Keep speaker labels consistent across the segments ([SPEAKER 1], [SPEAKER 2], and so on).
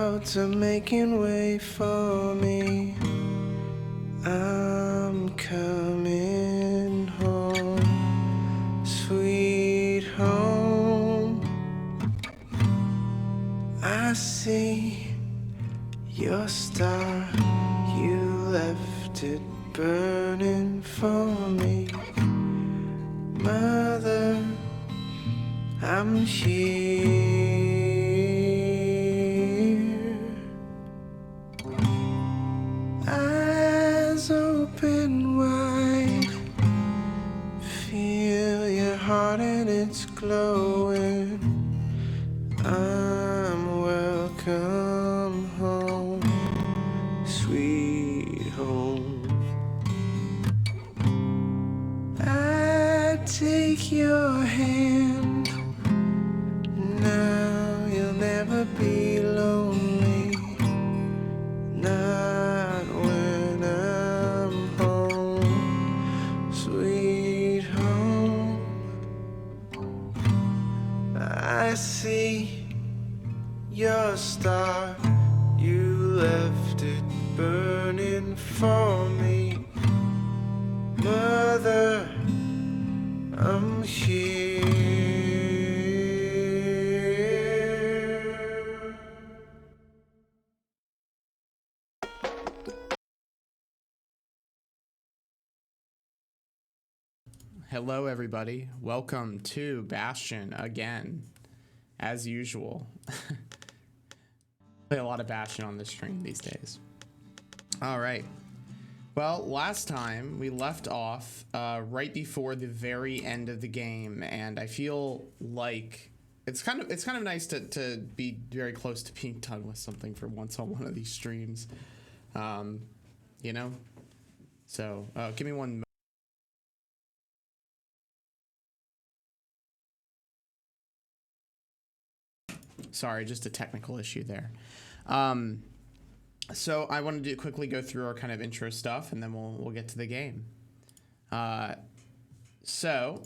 [SPEAKER 1] clouds are making way for me. I'm coming home, sweet home. I see your star, you left it burning for me. Mother, I'm here. Eyes open wide, feel your heart and it's glowing. I'm welcome home, sweet home. I take your hand, now you'll never be lonely. Not when I'm home, sweet home. I see your star, you left it burning for me. Mother, I'm here.
[SPEAKER 2] Hello everybody, welcome to Bastion again, as usual. Play a lot of Bastion on this stream these days. Alright, well last time we left off right before the very end of the game, and I feel like it's kind of nice to be very close to being done with something for once on one of these streams. You know? So, give me one. Sorry, just a technical issue there. So I wanted to quickly go through our kind of intro stuff, and then we'll get to the game. So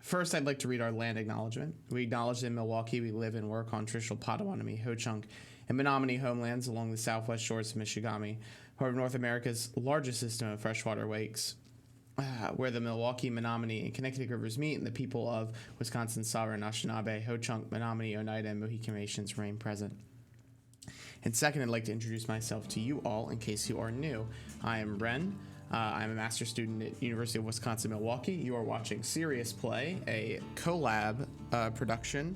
[SPEAKER 2] first, I'd like to read our land acknowledgement. We acknowledge that in Milwaukee, we live and work on traditional Potawatomi, Ho-Chunk, and Menominee homelands along the southwest shores of Michigami, part of North America's largest system of freshwater lakes, where the Milwaukee, Menominee, and Connecticut rivers meet, and the people of Wisconsin's sovereign Anishinaabe, Ho-Chunk, Menominee, Oneida, and Mohican nations reign present. And second, I'd like to introduce myself to you all in case you are new. I am Ren. I'm a master's student at University of Wisconsin-Milwaukee. You are watching Serious Play, a collab production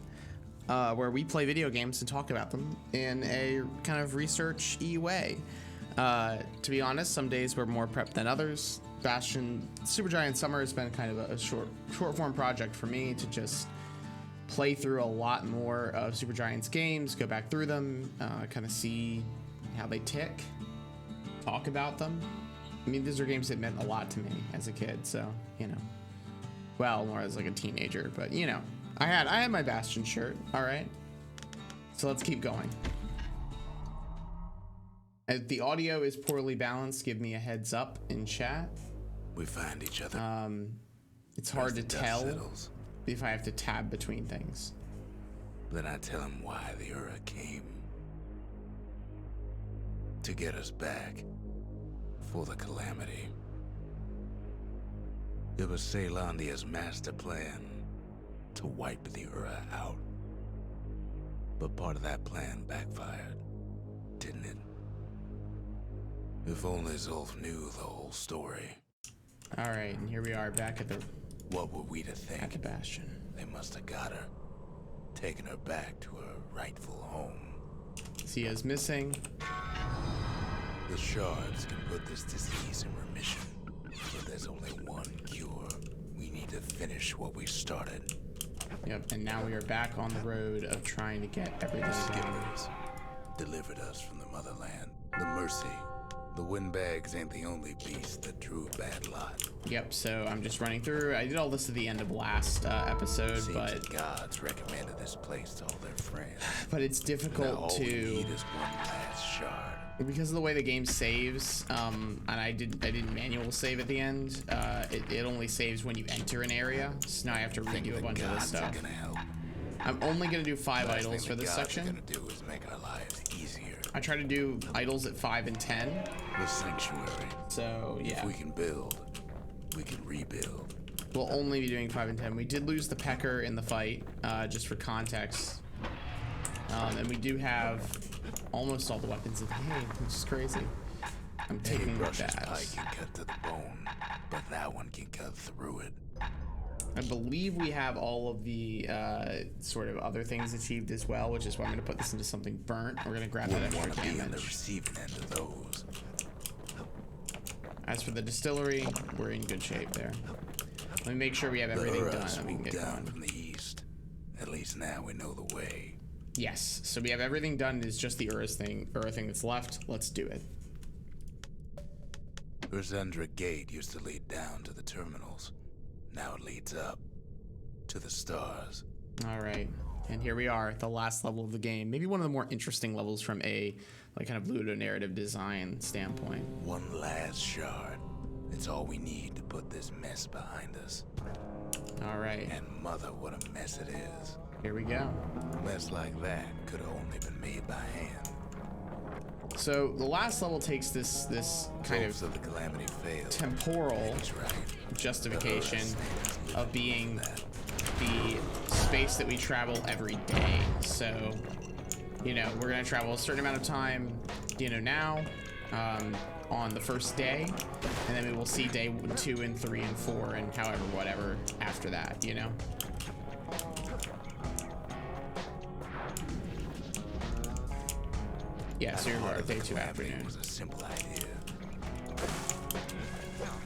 [SPEAKER 2] where we play video games and talk about them in a kind of research-y way. To be honest, some days we're more prepped than others. Bastion Supergiant Summer has been kind of a short form project for me to just play through a lot more of Supergiant's games, go back through them, kind of see how they tick, talk about them. I mean, these are games that meant a lot to me as a kid, so, you know. Well, more as like a teenager, but, you know. I had my Bastion shirt, all right? So let's keep going. If the audio is poorly balanced, give me a heads up in chat.
[SPEAKER 3] We find each other.
[SPEAKER 2] It's hard to tell if I have to tab between things.
[SPEAKER 3] Then I tell him why the Ura came. To get us back. For the calamity. It was Ceylandia's master plan to wipe the Ura out. But part of that plan backfired, didn't it? If only Zulf knew the whole story.
[SPEAKER 2] Alright, and here we are back at the...
[SPEAKER 3] What were we to think?
[SPEAKER 2] Back at Bastion.
[SPEAKER 3] They must have got her. Taken her back to her rightful home.
[SPEAKER 2] Zia's missing.
[SPEAKER 3] The shards can put this disease in remission. But there's only one cure. We need to finish what we started.
[SPEAKER 2] Yep, and now we are back on the road of trying to get everything
[SPEAKER 3] The
[SPEAKER 2] done.
[SPEAKER 3] skippers delivered us from the motherland. The mercy. The windbags ain't the only beast that drew a bad lot.
[SPEAKER 2] Yep, so I'm just running through. I did all this at the end of last episode,
[SPEAKER 3] Seems
[SPEAKER 2] but
[SPEAKER 3] the gods recommended this place to all their friends.
[SPEAKER 2] it's
[SPEAKER 3] Now
[SPEAKER 2] difficult
[SPEAKER 3] all
[SPEAKER 2] to...
[SPEAKER 3] we need is one last shard.
[SPEAKER 2] Because of the way the game saves, and I didn't manual save at the end, it only saves when you enter an area, so now I have to redo a bunch of this stuff.
[SPEAKER 3] Gonna help.
[SPEAKER 2] I'm only gonna do 5
[SPEAKER 3] Last
[SPEAKER 2] idols
[SPEAKER 3] thing
[SPEAKER 2] for
[SPEAKER 3] the
[SPEAKER 2] this
[SPEAKER 3] gods are
[SPEAKER 2] section.
[SPEAKER 3] gonna do is make our lives easier.
[SPEAKER 2] I try to do idols at 5 and 10.
[SPEAKER 3] With sanctuary,
[SPEAKER 2] So yeah,
[SPEAKER 3] if we can build, we can rebuild.
[SPEAKER 2] we'll only be doing 5 and 10. We did lose the Pecker in the fight, just for context. And we do have almost all the weapons in the game, which is crazy. I'm
[SPEAKER 3] Any
[SPEAKER 2] taking
[SPEAKER 3] brush's
[SPEAKER 2] that.
[SPEAKER 3] pike can cut to the bone, but that one can cut through it.
[SPEAKER 2] I believe we have all of the sort of other things achieved as well, which is why I'm going to put this into something burnt. We're going to grab that
[SPEAKER 3] Wouldn't
[SPEAKER 2] extra
[SPEAKER 3] want to be on the
[SPEAKER 2] damage.
[SPEAKER 3] receiving end of those.
[SPEAKER 2] As for the distillery, we're in good shape there. Let me make sure we have everything done and we can get
[SPEAKER 3] down
[SPEAKER 2] going.
[SPEAKER 3] from the east. At least now we know the way.
[SPEAKER 2] Yes, so we have everything done. It's just the Ura thing that's left. Let's do it.
[SPEAKER 3] Urzendra Gate used to lead down to the terminals. Now it leads up to the stars.
[SPEAKER 2] All right, and here we are at the last level of the game. Maybe one of the more interesting levels from a like kind of ludonarrative design standpoint.
[SPEAKER 3] One last shard. It's all we need to put this mess behind us.
[SPEAKER 2] All right,
[SPEAKER 3] And mother, what a mess it is.
[SPEAKER 2] here we go.
[SPEAKER 3] A mess like that could have only been made by hand.
[SPEAKER 2] So the last level takes this kind
[SPEAKER 3] Hopes
[SPEAKER 2] of
[SPEAKER 3] the calamity failed.
[SPEAKER 2] temporal
[SPEAKER 3] He's right.
[SPEAKER 2] justification of being the space that we travel every day. So, you know, we're gonna travel a certain amount of time, you know, now, on the first day, and then we will see day 2 and 3 and 4 and however, whatever after that, you know? Yeah, so you're right, day 2 afternoon.
[SPEAKER 3] It was a simple idea.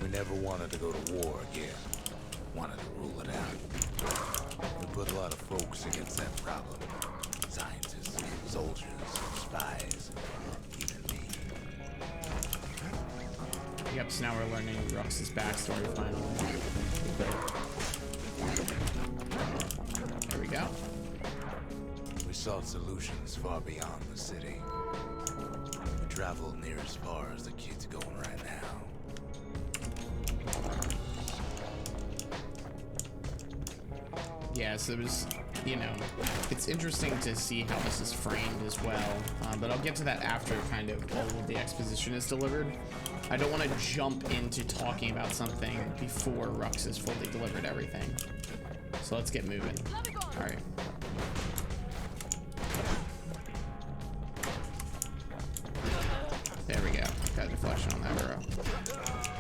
[SPEAKER 3] We never wanted to go to war again. Wanted to rule it out. We put a lot of folks against that problem. Scientists, soldiers, spies, even me.
[SPEAKER 2] Yep, so now we're learning Rux's backstory finally. There we go.
[SPEAKER 3] We sought solutions far beyond the city. We traveled near as far as the kid's going right now.
[SPEAKER 2] Yeah, so it was, you know, it's interesting to see how this is framed as well, but I'll get to that after kind of all of the exposition is delivered. I don't want to jump into talking about something before Rux has fully delivered everything. So let's get moving. All right. There we go. Got a deflection on that arrow.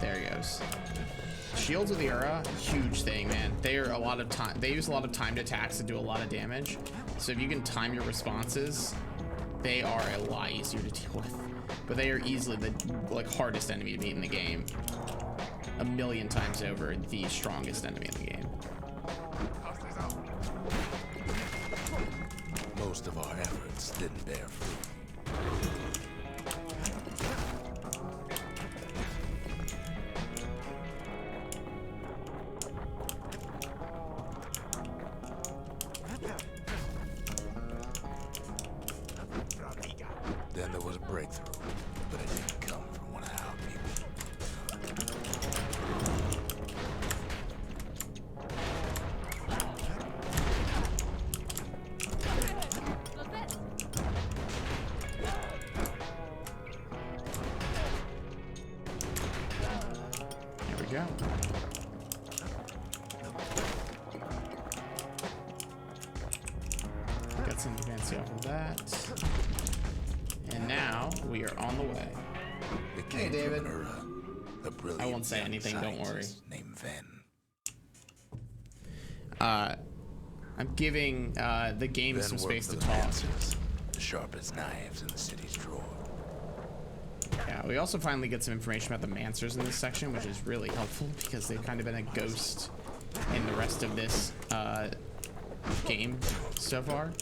[SPEAKER 2] There he goes. Shields of the Ura, huge thing, man. They are a lot of time. They use a lot of timed attacks to do a lot of damage. So if you can time your responses, they are a lot easier to deal with. But they are easily the hardest enemy to beat in the game. A million times over, the strongest enemy in the game.
[SPEAKER 3] Most of our efforts didn't bear fruit. Then there was a breakthrough, but it didn't come from one of our people.
[SPEAKER 2] There we go. Got some advantage off of that. And now we are on the way.
[SPEAKER 3] It came
[SPEAKER 2] David.
[SPEAKER 3] from Ura, a brilliant
[SPEAKER 2] I won't say
[SPEAKER 3] young
[SPEAKER 2] anything, don't worry.
[SPEAKER 3] scientist named Ven.
[SPEAKER 2] I'm giving the game
[SPEAKER 3] Ven
[SPEAKER 2] some
[SPEAKER 3] worked
[SPEAKER 2] space
[SPEAKER 3] for
[SPEAKER 2] to
[SPEAKER 3] the
[SPEAKER 2] talk.
[SPEAKER 3] Lancers, the sharpest knives in the city's drawer.
[SPEAKER 2] Yeah, we also finally get some information about the Mancers in this section, which is really helpful because they've kind of been a ghost in the rest of this game so far.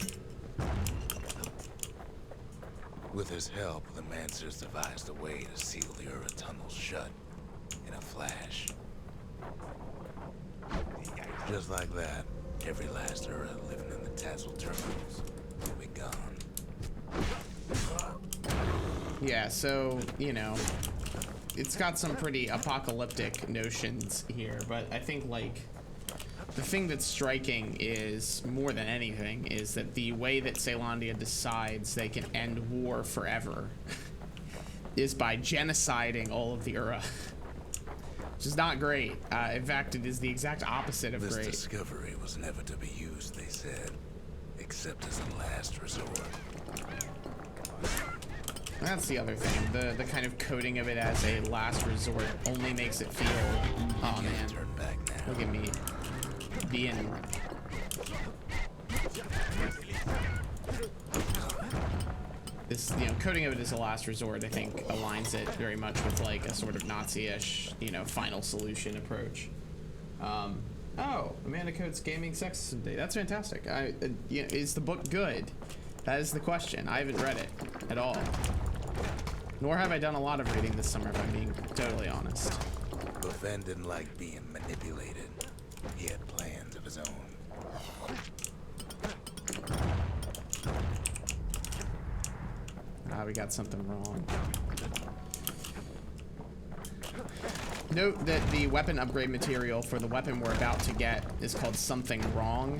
[SPEAKER 3] With his help, the Mancers devised a way to seal the Ura tunnels shut in a flash. Just like that, every last Ura living in the Tassel terminals will be gone.
[SPEAKER 2] Yeah, so, you know, it's got some pretty apocalyptic notions here, but I think, like, the thing that's striking is, more than anything, is that the way that Caelondia decides they can end war forever is by genociding all of the Ura. Which is not great. In fact, it is the exact opposite of great.
[SPEAKER 3] This discovery was never to be used, they said, except as a last resort.
[SPEAKER 2] That's the other thing. The kind of coding of it as a last resort only makes it feel, oh man,
[SPEAKER 3] Turn back now.
[SPEAKER 2] look at me being... This, you know, coding of it as a last resort, I think, aligns it very much with like a sort of Nazi-ish, you know, final solution approach. Oh, Amanda Coates Gaming Sexism Day. That's fantastic. You know, is the book good? That is the question. I haven't read it at all. Nor have I done a lot of reading this summer, if I'm being totally honest.
[SPEAKER 3] But Van didn't like being manipulated. He had plans of his own.
[SPEAKER 2] We got something wrong. Note that the weapon upgrade material for the weapon we're about to get is called Something Wrong.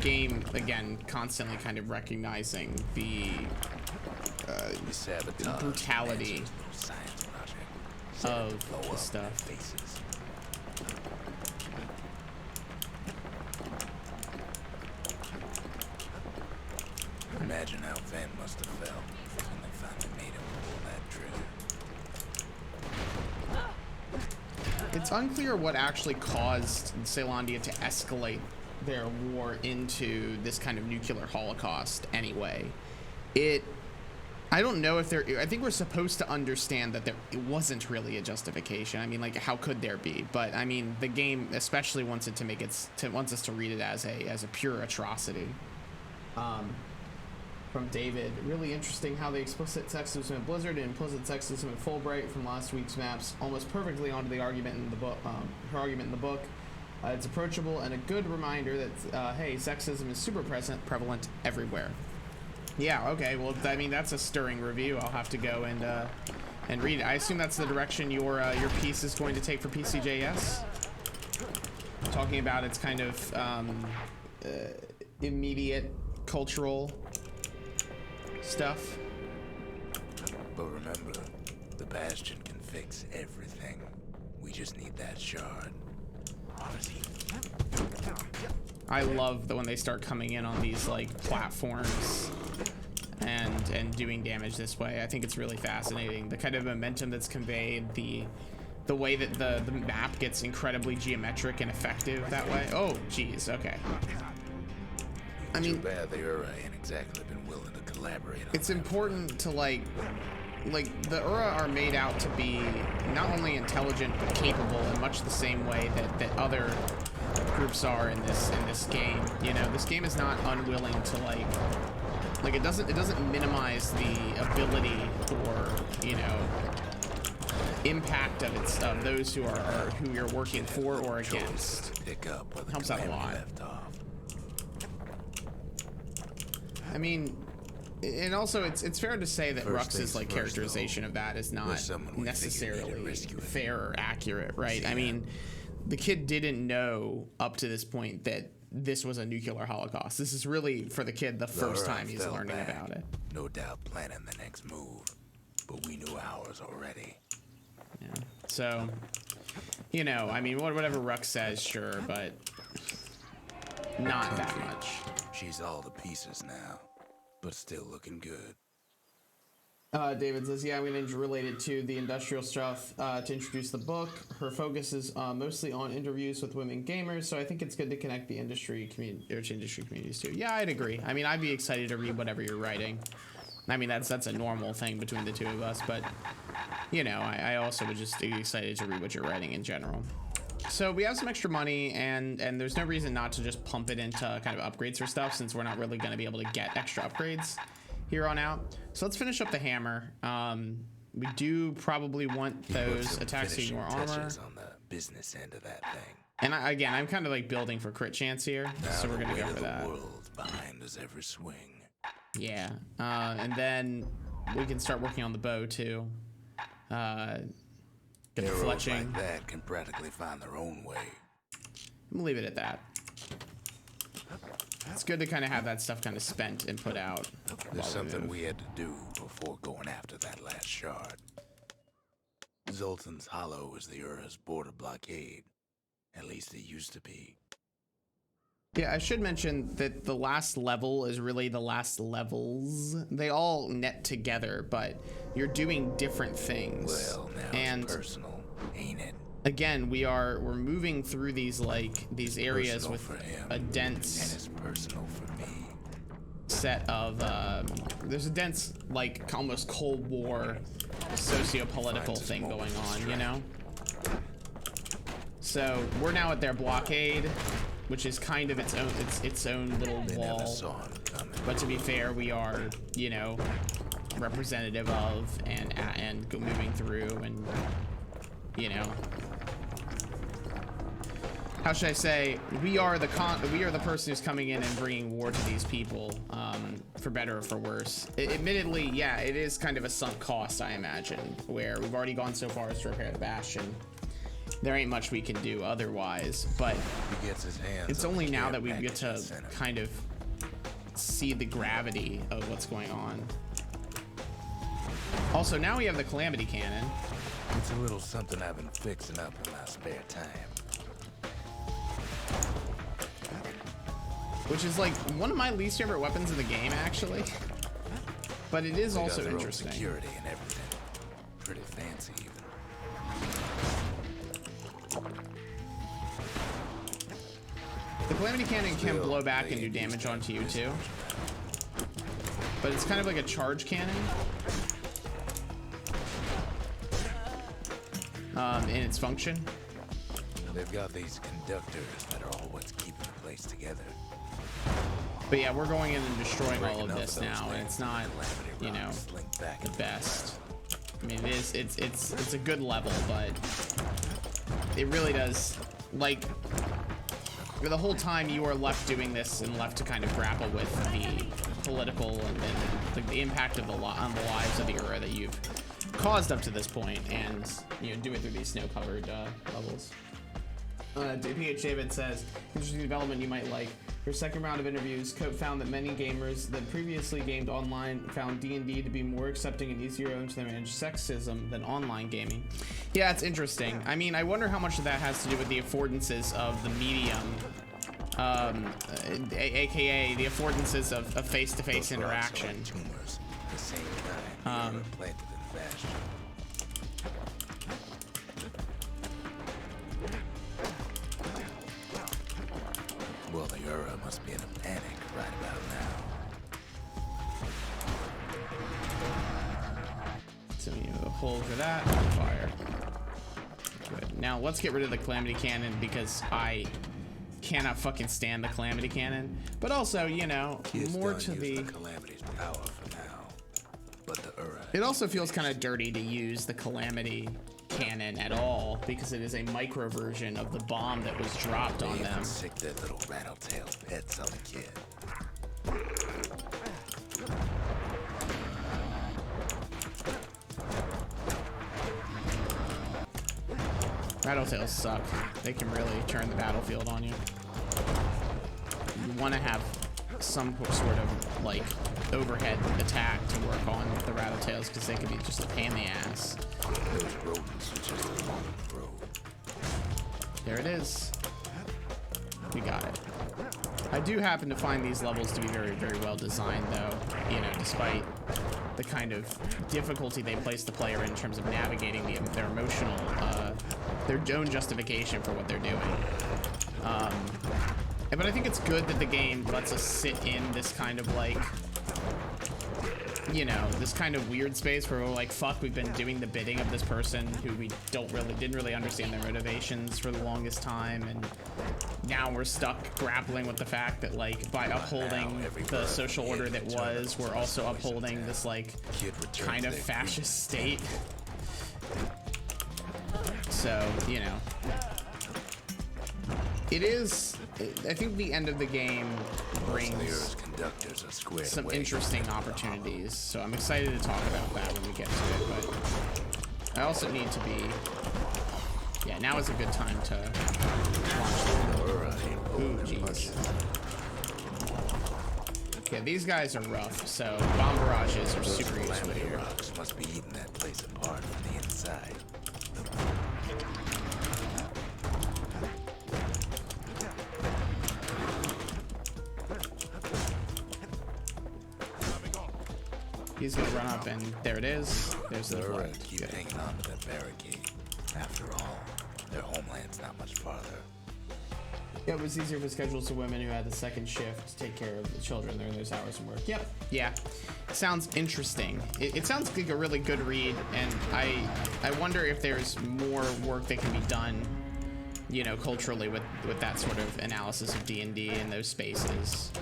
[SPEAKER 2] Game, again, constantly kind of recognizing the brutality of the stuff.
[SPEAKER 3] Imagine how Van must have felt when they finally made him pull that trigger.
[SPEAKER 2] It's unclear what actually caused Caelondia to escalate their war into this kind of nuclear holocaust anyway. I don't know if I think we're supposed to understand that it wasn't really a justification. I mean, like, how could there be? But I mean, the game especially wants us to read it as a pure atrocity. From David, really interesting how the explicit sexism in Blizzard and implicit sexism in Fulbright from last week's maps almost perfectly onto the argument in the book. Her argument in the book. It's approachable and a good reminder that hey, sexism is super prevalent everywhere. Yeah. Okay. Well, I mean, that's a stirring review. I'll have to go and read it. I assume that's the direction your piece is going to take for PCJS. Talking about its kind of immediate cultural stuff.
[SPEAKER 3] But remember, the Bastion can fix everything. We just need that shard.
[SPEAKER 2] I love that when they start coming in on these like platforms and doing damage this way. I think it's really fascinating. The kind of momentum that's conveyed, the way that the map gets incredibly geometric and effective that way. Oh, geez. Okay. I mean,
[SPEAKER 3] too bad the Ura ain't exactly been willing to collaborate on
[SPEAKER 2] it's
[SPEAKER 3] that
[SPEAKER 2] important to like the Ura are made out to be not only intelligent but capable in much the same way that other groups are in this game. You know, this game is not unwilling to like it doesn't minimize the ability or, you know, impact of those who you're working for or against.
[SPEAKER 3] Pick up where the
[SPEAKER 2] Helps out a lot.
[SPEAKER 3] left off.
[SPEAKER 2] I mean, and also it's fair to say that
[SPEAKER 3] First
[SPEAKER 2] Rux's like
[SPEAKER 3] things first,
[SPEAKER 2] characterization
[SPEAKER 3] though.
[SPEAKER 2] of that is not
[SPEAKER 3] There's someone we
[SPEAKER 2] necessarily
[SPEAKER 3] figured needed rescuing.
[SPEAKER 2] fair or accurate, right?
[SPEAKER 3] See
[SPEAKER 2] I
[SPEAKER 3] that?
[SPEAKER 2] mean, the kid didn't know up to this point that this was a nuclear holocaust. This is really, for the kid, the first
[SPEAKER 3] Ura
[SPEAKER 2] time he's
[SPEAKER 3] fell
[SPEAKER 2] learning
[SPEAKER 3] back,
[SPEAKER 2] about it.
[SPEAKER 3] No doubt planning the next move, but we knew ours already.
[SPEAKER 2] Yeah. So, you know, I mean, whatever Rux says, sure, but not that
[SPEAKER 3] Country.
[SPEAKER 2] much.
[SPEAKER 3] She's all the pieces now, but still looking good.
[SPEAKER 2] David says, yeah, I'm going to relate it to the industrial stuff to introduce the book. Her focus is mostly on interviews with women gamers, so I think it's good to connect the industry communities too. Yeah, I'd agree. I mean, I'd be excited to read whatever you're writing. I mean, that's a normal thing between the two of us, but, you know, I also would just be excited to read what you're writing in general. So we have some extra money, and there's no reason not to just pump it into kind of upgrades for stuff, since we're not really going to be able to get extra upgrades here on out. So let's finish up the hammer. We do probably want those attacks to more armor.
[SPEAKER 3] On the business end of that thing.
[SPEAKER 2] And again, I'm kind of like building for crit chance here, so we're gonna go for that.
[SPEAKER 3] The world behind us every swing.
[SPEAKER 2] Yeah, and then we can start working on the bow too. Get the
[SPEAKER 3] Arrows
[SPEAKER 2] fletching.
[SPEAKER 3] like that can practically find their own way.
[SPEAKER 2] I'm gonna leave it at that. It's good to kind of have that stuff kind of spent and put out.
[SPEAKER 3] There's something we had to do before going after that last shard. Zoltan's Hollow is the Ura's border blockade. At least it used to be.
[SPEAKER 2] Yeah, I should mention that the last level is really the last levels. They all net together, but you're doing different things.
[SPEAKER 3] Well, now it's personal, ain't it?
[SPEAKER 2] Again, we're moving through these areas
[SPEAKER 3] Personal
[SPEAKER 2] with
[SPEAKER 3] for him,
[SPEAKER 2] a dense
[SPEAKER 3] and it's personal for me.
[SPEAKER 2] set of there's a dense, like, almost Cold War socio-political thing going on, you know? So we're now at their blockade, which is kind of its own little wall. But to be fair, we are, you know, representative of and moving through, and, you know, how should I say, we are the person who's coming in and bringing war to these people, for better or for worse. Admittedly, yeah, it is kind of a sunk cost, I imagine, where we've already gone so far as to repair the Bastion. There ain't much we can do otherwise, but it's only now that we get to kind of see the gravity of what's going on. Also, now we have the Calamity Cannon.
[SPEAKER 3] It's a little something I've been fixing up in my spare time.
[SPEAKER 2] Which is like one of my least favorite weapons in the game, actually. But it is also interesting.
[SPEAKER 3] Security and everything. Pretty fancy, even.
[SPEAKER 2] The Calamity Cannon can blow back and do damage onto you too. But it's kind of like a charge cannon. In its function.
[SPEAKER 3] They've got these conductors that are all what's keeping the place together.
[SPEAKER 2] But yeah, we're going in and destroying all of this now, and it's not, you know, the best. I mean, it's a good level, but it really does, like, the whole time you are left doing this and left to kind of grapple with the political and the impact of on the lives of the Ura that you've caused up to this point, and, you know, do it through these snow-covered levels. PH David says, interesting development you might like. For second round of interviews, Cope found that many gamers that previously gamed online found D&D to be more accepting and easier to manage sexism than online gaming. Yeah, it's interesting. I mean, I wonder how much of that has to do with the affordances of the medium, aka the affordances of face-to-face interaction.
[SPEAKER 3] Well, the Ura must be in a panic right about now.
[SPEAKER 2] So you have a hole for that. Fire. Good. Now let's get rid of the Calamity Cannon because I cannot fucking stand the Calamity Cannon. But also, you know, more to the
[SPEAKER 3] Calamity's power for now. But the Ura.
[SPEAKER 2] It also feels kind of dirty to use the Calamity Cannon at all because it is a micro version of the bomb that was dropped on them.
[SPEAKER 3] Sick their little rattletail pets on the kid.
[SPEAKER 2] Rattletails suck. They can really turn the battlefield on you. You want to have some sort of like overhead attack to work on the Rattletails because they can be just a pain in the ass.
[SPEAKER 3] Those rodents are just along the road.
[SPEAKER 2] There it is. We got it. I do happen to find these levels to be very, very well designed, though, you know, despite the kind of difficulty they place the player in terms of navigating their emotional, their own justification for what they're doing. But I think it's good that the game lets us sit in this kind of like, you know, this kind of weird space where we're like, fuck, we've been doing the bidding of this person who we didn't really understand their motivations for the longest time, and now we're stuck grappling with the fact that, like, by upholding the social order that was, we're also upholding this, like, kind of fascist state. So, you know, it is, I think the end of the game brings some interesting opportunities, so I'm excited to talk about that when we get to it, but I also need to be Yeah, now is a good time to launch them. Ooh, jeez. Yeah, these guys are rough, so bomb barrages are super useful here.
[SPEAKER 3] Rocks must be eating that place apart from the inside.
[SPEAKER 2] He's gonna run up, and there it is. There's the blood.
[SPEAKER 3] Keep hanging on to that barricade. After all, their homeland's not much farther.
[SPEAKER 2] Yeah, it was easier for schedules of women who had the second shift to take care of the children during those hours of work. Yep. Yeah. Sounds interesting. It sounds like a really good read, and I wonder if there's more work that can be done, you know, culturally with that sort of analysis of D&D in those spaces.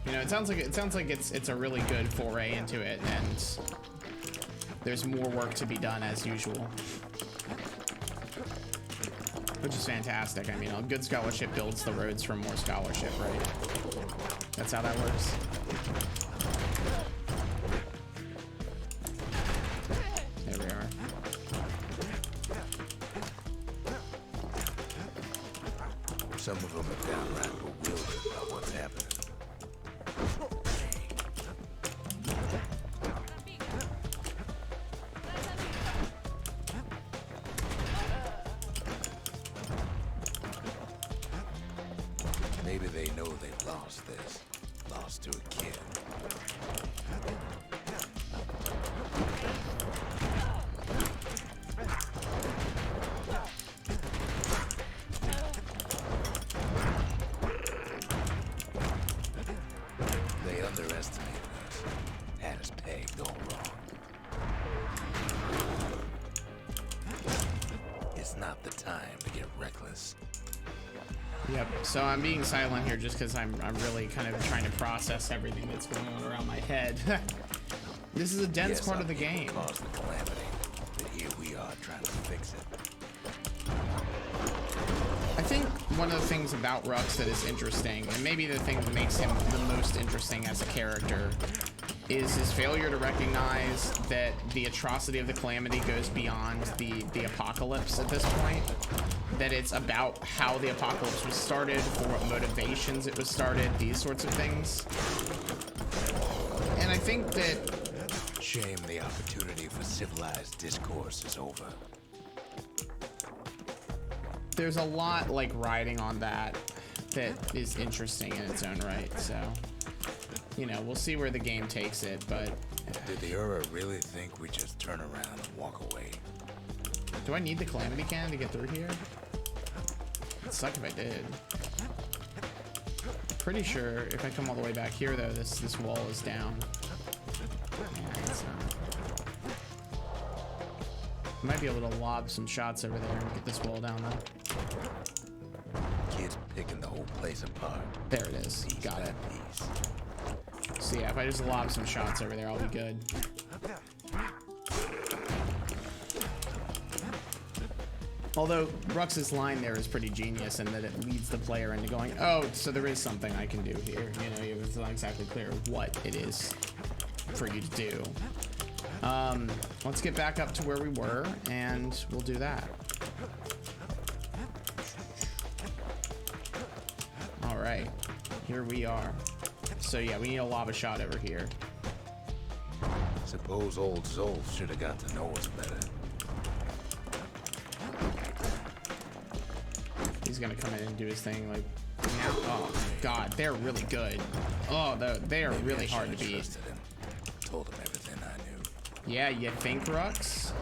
[SPEAKER 2] You know, it sounds like it's a really good foray into it, and there's more work to be done as usual, which is fantastic. I mean, a good scholarship builds the roads for more scholarship, right? That's how that works. There we are.
[SPEAKER 3] Some of them are downright bewildered about what's happening. Maybe they know they've lost this. Lost to a kid. They underestimated us. Had us pegged all wrong. It's not the time to get reckless.
[SPEAKER 2] Yep. So I'm being silent here just because I'm really kind of trying to process everything that's going on around my head. This is a dense part of the game.
[SPEAKER 3] Caused the calamity, but here we are trying to fix it.
[SPEAKER 2] I think one of the things about Rux that is interesting, and maybe the thing that makes him the most interesting as a character, is his failure to recognize that the atrocity of the calamity goes beyond the apocalypse at this point. That it's about how the apocalypse was started, for what motivations it was started, these sorts of things. And I think that...
[SPEAKER 3] Shame the opportunity for civilized discourse is over.
[SPEAKER 2] There's a lot, like, riding on that is interesting in its own right, so... You know, we'll see where the game takes it, but...
[SPEAKER 3] Did the Ura really think we just turn around and walk away?
[SPEAKER 2] Do I need the Calamity Cannon to get through here? It'd suck if I did. Pretty sure if I come all the way back here, though, this wall is down. Yeah, so... Might be able to lob some shots over there and get this wall down, though.
[SPEAKER 3] Kids picking the whole place apart.
[SPEAKER 2] There it is.
[SPEAKER 3] Piece
[SPEAKER 2] Got
[SPEAKER 3] by
[SPEAKER 2] it.
[SPEAKER 3] piece.
[SPEAKER 2] So yeah, if I just lob some shots over there, I'll be good. Although Rux's line there is pretty genius in that it leads the player into going, oh, so there is something I can do here. You know, it's not exactly clear what it is for you to do. Let's get back up to where we were, and we'll do that. All right, here we are. So yeah, we need a lava shot over here.
[SPEAKER 3] Suppose old Zolf should have got to know us better.
[SPEAKER 2] He's gonna come in and do his thing like now. Oh god, they're really good. Oh, they are really hard to beat.
[SPEAKER 3] Him. Told him everything I knew.
[SPEAKER 2] Yeah, you think, Rux?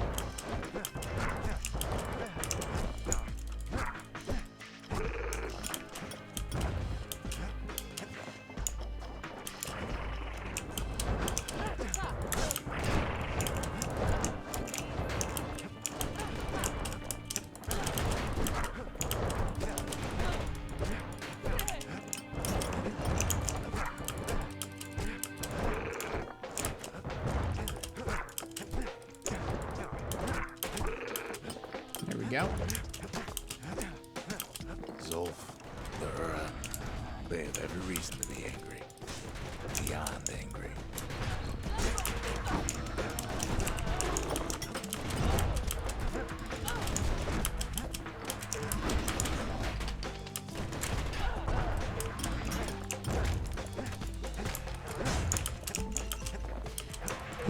[SPEAKER 2] Go.
[SPEAKER 3] Zolf, the Ura, they have every reason to be angry. Beyond angry.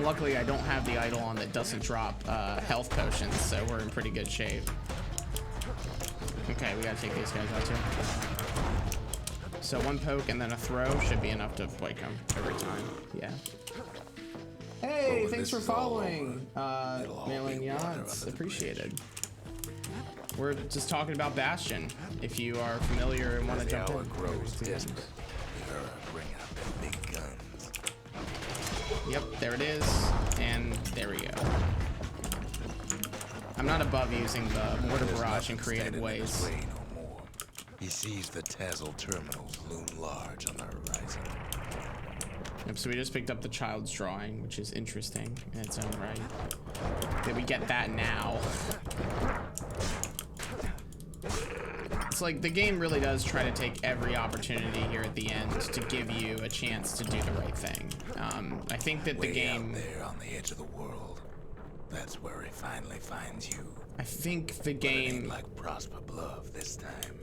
[SPEAKER 2] Luckily, I don't have the idol on that doesn't drop health potions, so we're in pretty good shape. Okay, we gotta take these guys out too. So one poke and then a throw should be enough to wake them every time. Yeah. Hey, thanks for following, Mailing Yachts. Appreciated. We're just talking about Bastion. If you are familiar and want to jump in.
[SPEAKER 3] Big guns.
[SPEAKER 2] Yep, there it is. And there we go. I'm not above using the mortar barrage in creative ways.
[SPEAKER 3] He sees the Tazzle terminals loom large on the horizon.
[SPEAKER 2] Yep, so we just picked up the child's drawing, which is interesting in its own right. That we get that now. It's like the game really does try to take every opportunity here at the end to give you a chance to do the right thing. I think that the game...
[SPEAKER 3] Out there on the edge of the world, that's where it finally finds you.
[SPEAKER 2] I think the game...
[SPEAKER 3] Ain't like Prosper Bluff this time.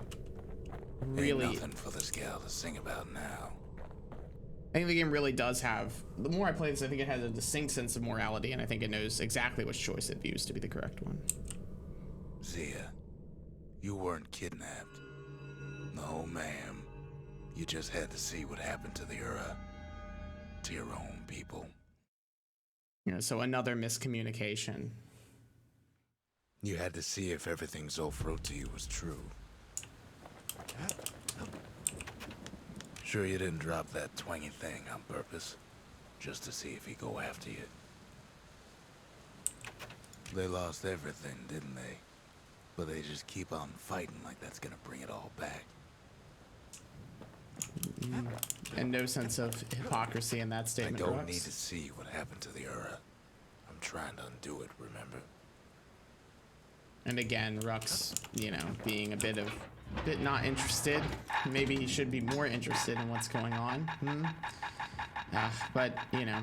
[SPEAKER 2] Really...
[SPEAKER 3] Ain't nothing for this gal to sing about now.
[SPEAKER 2] I think the game really does have... The more I play this, I think it has a distinct sense of morality, and I think it knows exactly which choice it views to be the correct one.
[SPEAKER 3] Zia, you weren't kidnapped. No, ma'am. You just had to see what happened to the Ura. To your own people.
[SPEAKER 2] You know, so another miscommunication.
[SPEAKER 3] You had to see if everything Zolf wrote to you was true. Sure you didn't drop that twangy thing on purpose? Just to see if he'd go after you? They lost everything, didn't they? But they just keep on fighting like that's gonna bring it all back.
[SPEAKER 2] And no sense of hypocrisy in that statement.
[SPEAKER 3] I don't
[SPEAKER 2] Rux.
[SPEAKER 3] need to see what happened to the Ura. I'm trying to undo it, remember?
[SPEAKER 2] And again, Rux, you know, being a bit not interested. Maybe he should be more interested in what's going on. But, you know.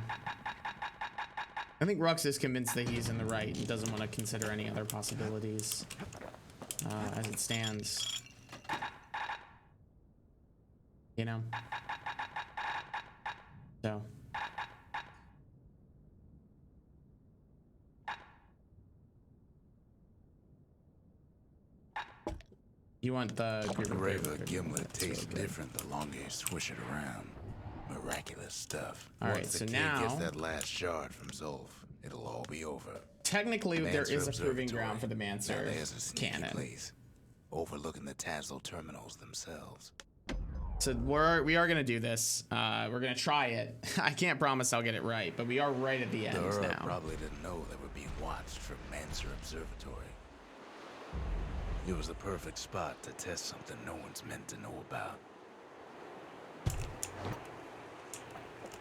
[SPEAKER 2] I think Rux is convinced that he's in the right and doesn't want to consider any other possibilities as it stands. You know? So. You want the
[SPEAKER 3] Graver Gimlet tastes different the longer you swish it around. Miraculous stuff.
[SPEAKER 2] Alright, so now
[SPEAKER 3] gets that last shard from Zolf, it'll all be over.
[SPEAKER 2] Technically, there is a proving ground for the Mancer cannon.
[SPEAKER 3] Place, overlooking the Tazzle terminals themselves.
[SPEAKER 2] So we are gonna do this. We're gonna try it. I can't promise I'll get it right, but we are right at the end
[SPEAKER 3] The
[SPEAKER 2] now.
[SPEAKER 3] probably didn't know they were being watched from Mancer Observatory. It was the perfect spot to test something no one's meant to know about.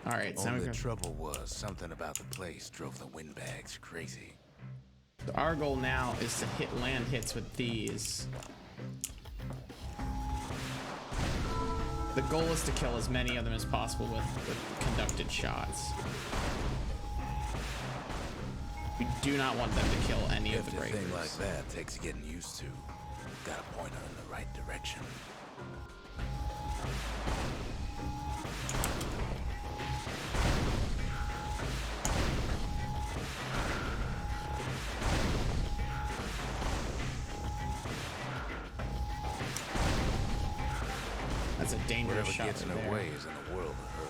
[SPEAKER 2] All right, so
[SPEAKER 3] the trouble was something about the place drove the windbags crazy.
[SPEAKER 2] Our goal now is to hit land hits with these. The goal is to kill as many of them as possible with conducted shots. We do not want them to kill any of the breakers.
[SPEAKER 3] If a thing like that takes getting used to, gotta point her in the right direction.
[SPEAKER 2] That's a dangerous shot.
[SPEAKER 3] Whatever gets in her
[SPEAKER 2] there.
[SPEAKER 3] way is in the world of her,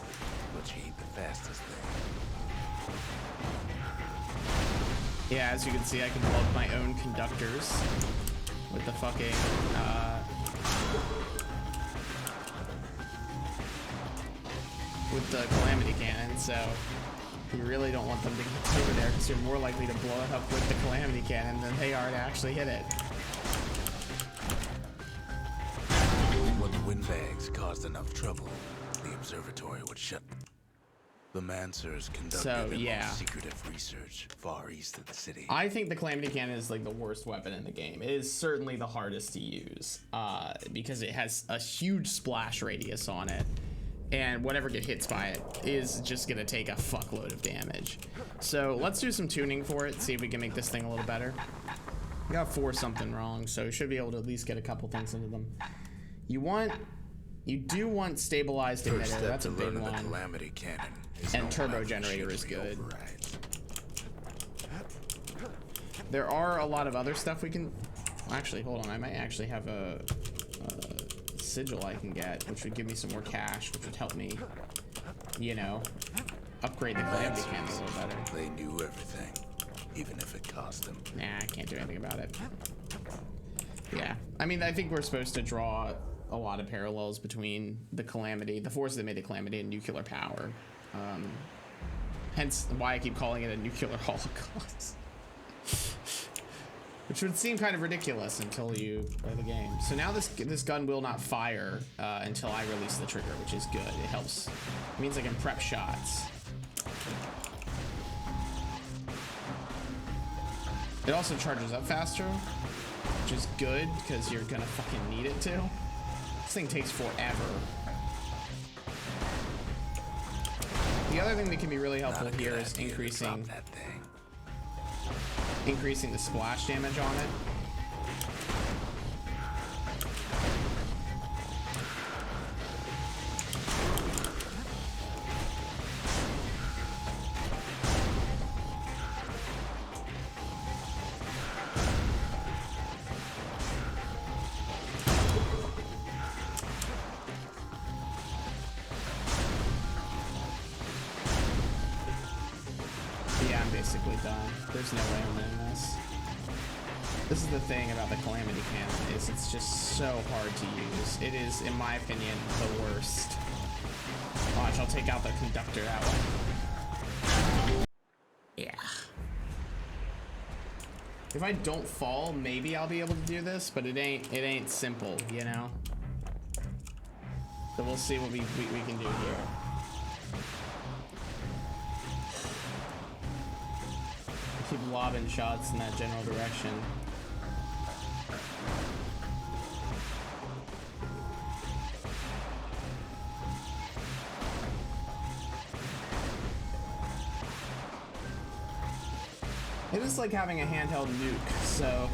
[SPEAKER 3] but she ain't the fastest thing.
[SPEAKER 2] Yeah, as you can see, I can blow up my own conductors with the fucking, with the Calamity Cannon, so you really don't want them to get over there because you're more likely to blow it up with the Calamity Cannon than they are to actually hit it.
[SPEAKER 3] When the windbags caused enough trouble, the observatory would shut. The Mancers conducted their most secretive research far east of the city.
[SPEAKER 2] I think the Calamity Cannon is like the worst weapon in the game. It is certainly the hardest to use because it has a huge splash radius on it, and whatever gets hit by it is just gonna take a fuckload of damage. So let's do some tuning for it, see if we can make this thing a little better. We got 4 something wrong, so we should be able to at least get a couple things into them. You do want stabilized emitter. That's a big one.
[SPEAKER 3] Calamity Cannon
[SPEAKER 2] and turbo generator is good.
[SPEAKER 3] Overrides.
[SPEAKER 2] There are a lot of other stuff we can... Actually, hold on. I might actually have a sigil I can get, which would give me some more cash, which would help me, you know, upgrade the calamity cannon a little better.
[SPEAKER 3] They knew everything, even if it cost them.
[SPEAKER 2] Nah, I can't do anything about it. Yeah, I mean, I think we're supposed to draw a lot of parallels between the calamity, the forces that made the calamity, and nuclear power. Hence why I keep calling it a nuclear holocaust. Which would seem kind of ridiculous until you play the game. So now this gun will not fire until I release the trigger, which is good. It helps. It means I can prep shots. It also charges up faster, which is good because you're gonna fucking need it to. This thing takes forever. The other thing that can be really helpful here is increasing the splash damage on it. Yeah, I'm basically done. There's no way I'm winning this. This is the thing about the calamity cannon, is it's just so hard to use. It is, in my opinion, the worst. Watch, I'll take out the conductor that way. Yeah. If I don't fall, maybe I'll be able to do this, but it ain't simple, you know? So we'll see what we can do here. Keep lobbing shots in that general direction. It is like having a handheld nuke, so,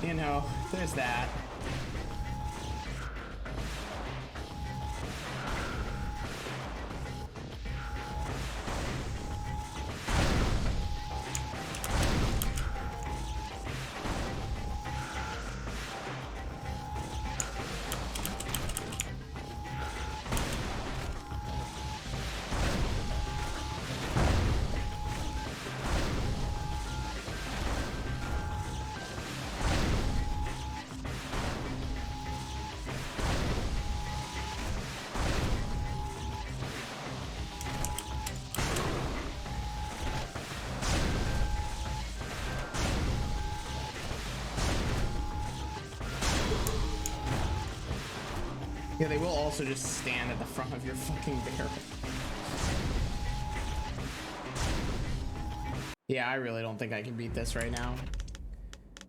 [SPEAKER 2] you know, there's that. Yeah, they will also just stand at the front of your fucking barrel. Yeah, I really don't think I can beat this right now.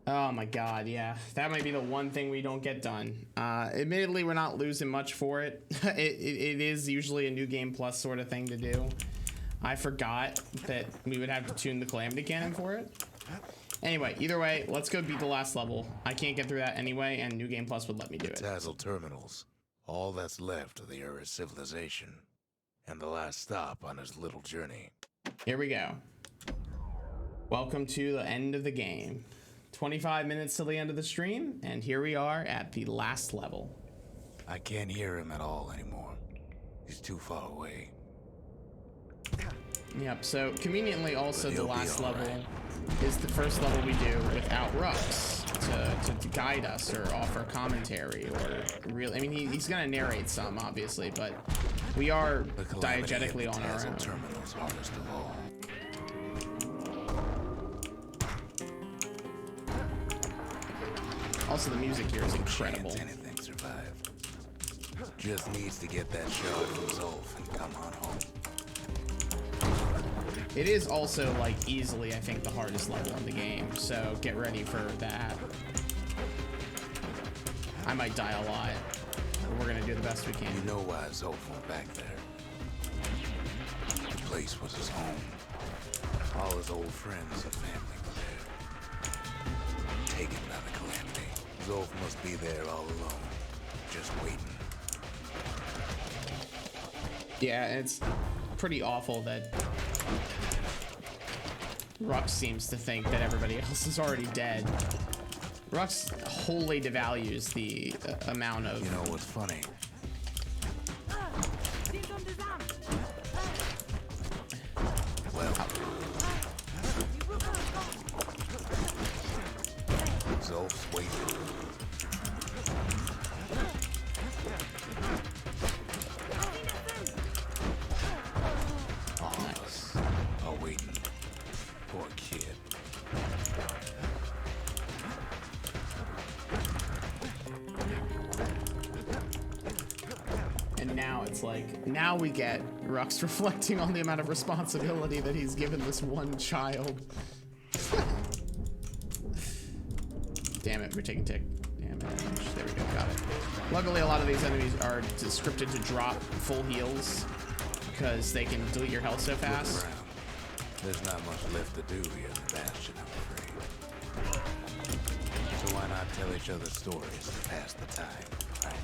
[SPEAKER 2] Oh my god, yeah. That might be the one thing we don't get done. Admittedly, we're not losing much for it. It is usually a new game plus sort of thing to do. I forgot that we would have to tune the calamity cannon for it. Anyway, either way, let's go beat the last level. I can't get through that anyway, and New Game Plus would let me do it.
[SPEAKER 3] Tassel Terminals. All that's left of the Ura civilization. And the last stop on his little journey.
[SPEAKER 2] Here we go. Welcome to the end of the game. 25 minutes till the end of the stream, and here we are at the last level.
[SPEAKER 3] I can't hear him at all anymore. He's too far away.
[SPEAKER 2] Yep, so conveniently also the last level
[SPEAKER 3] right.
[SPEAKER 2] is the first level we do without Rux to guide us or offer commentary or real. I mean, he's gonna narrate some, obviously, but we are diegetically on our own.
[SPEAKER 3] Terminals hardest of all.
[SPEAKER 2] Also, the music here is incredible.
[SPEAKER 3] Can't anything survive? Just needs to get that shard from Zolf and come on home.
[SPEAKER 2] It is also, like, easily, I think, the hardest level in the game, so get ready for that. I might die a lot, but we're gonna do the best we can.
[SPEAKER 3] You know why Zolf went back there. The place was his home. All his old friends and family were there. Taken by the calamity. Zolf must be there all alone, just waiting.
[SPEAKER 2] Yeah, it's pretty awful that Rux seems to think that everybody else is already dead. Rux wholly devalues the amount of...
[SPEAKER 3] You know what's funny? Well, Zolf's waiting.
[SPEAKER 2] Nice.
[SPEAKER 3] Oh, waiting. Poor kid.
[SPEAKER 2] And now it's like, now we get Rux reflecting on the amount of responsibility that he's given this one child. Damn it, we're taking tick. Damn it. There we go, got it. Luckily, a lot of these enemies are scripted to drop full heals because they can delete your health so fast.
[SPEAKER 3] Look around. There's not much left to do here in the Bastion, I'm afraid. So why not tell each other stories to pass the time, right?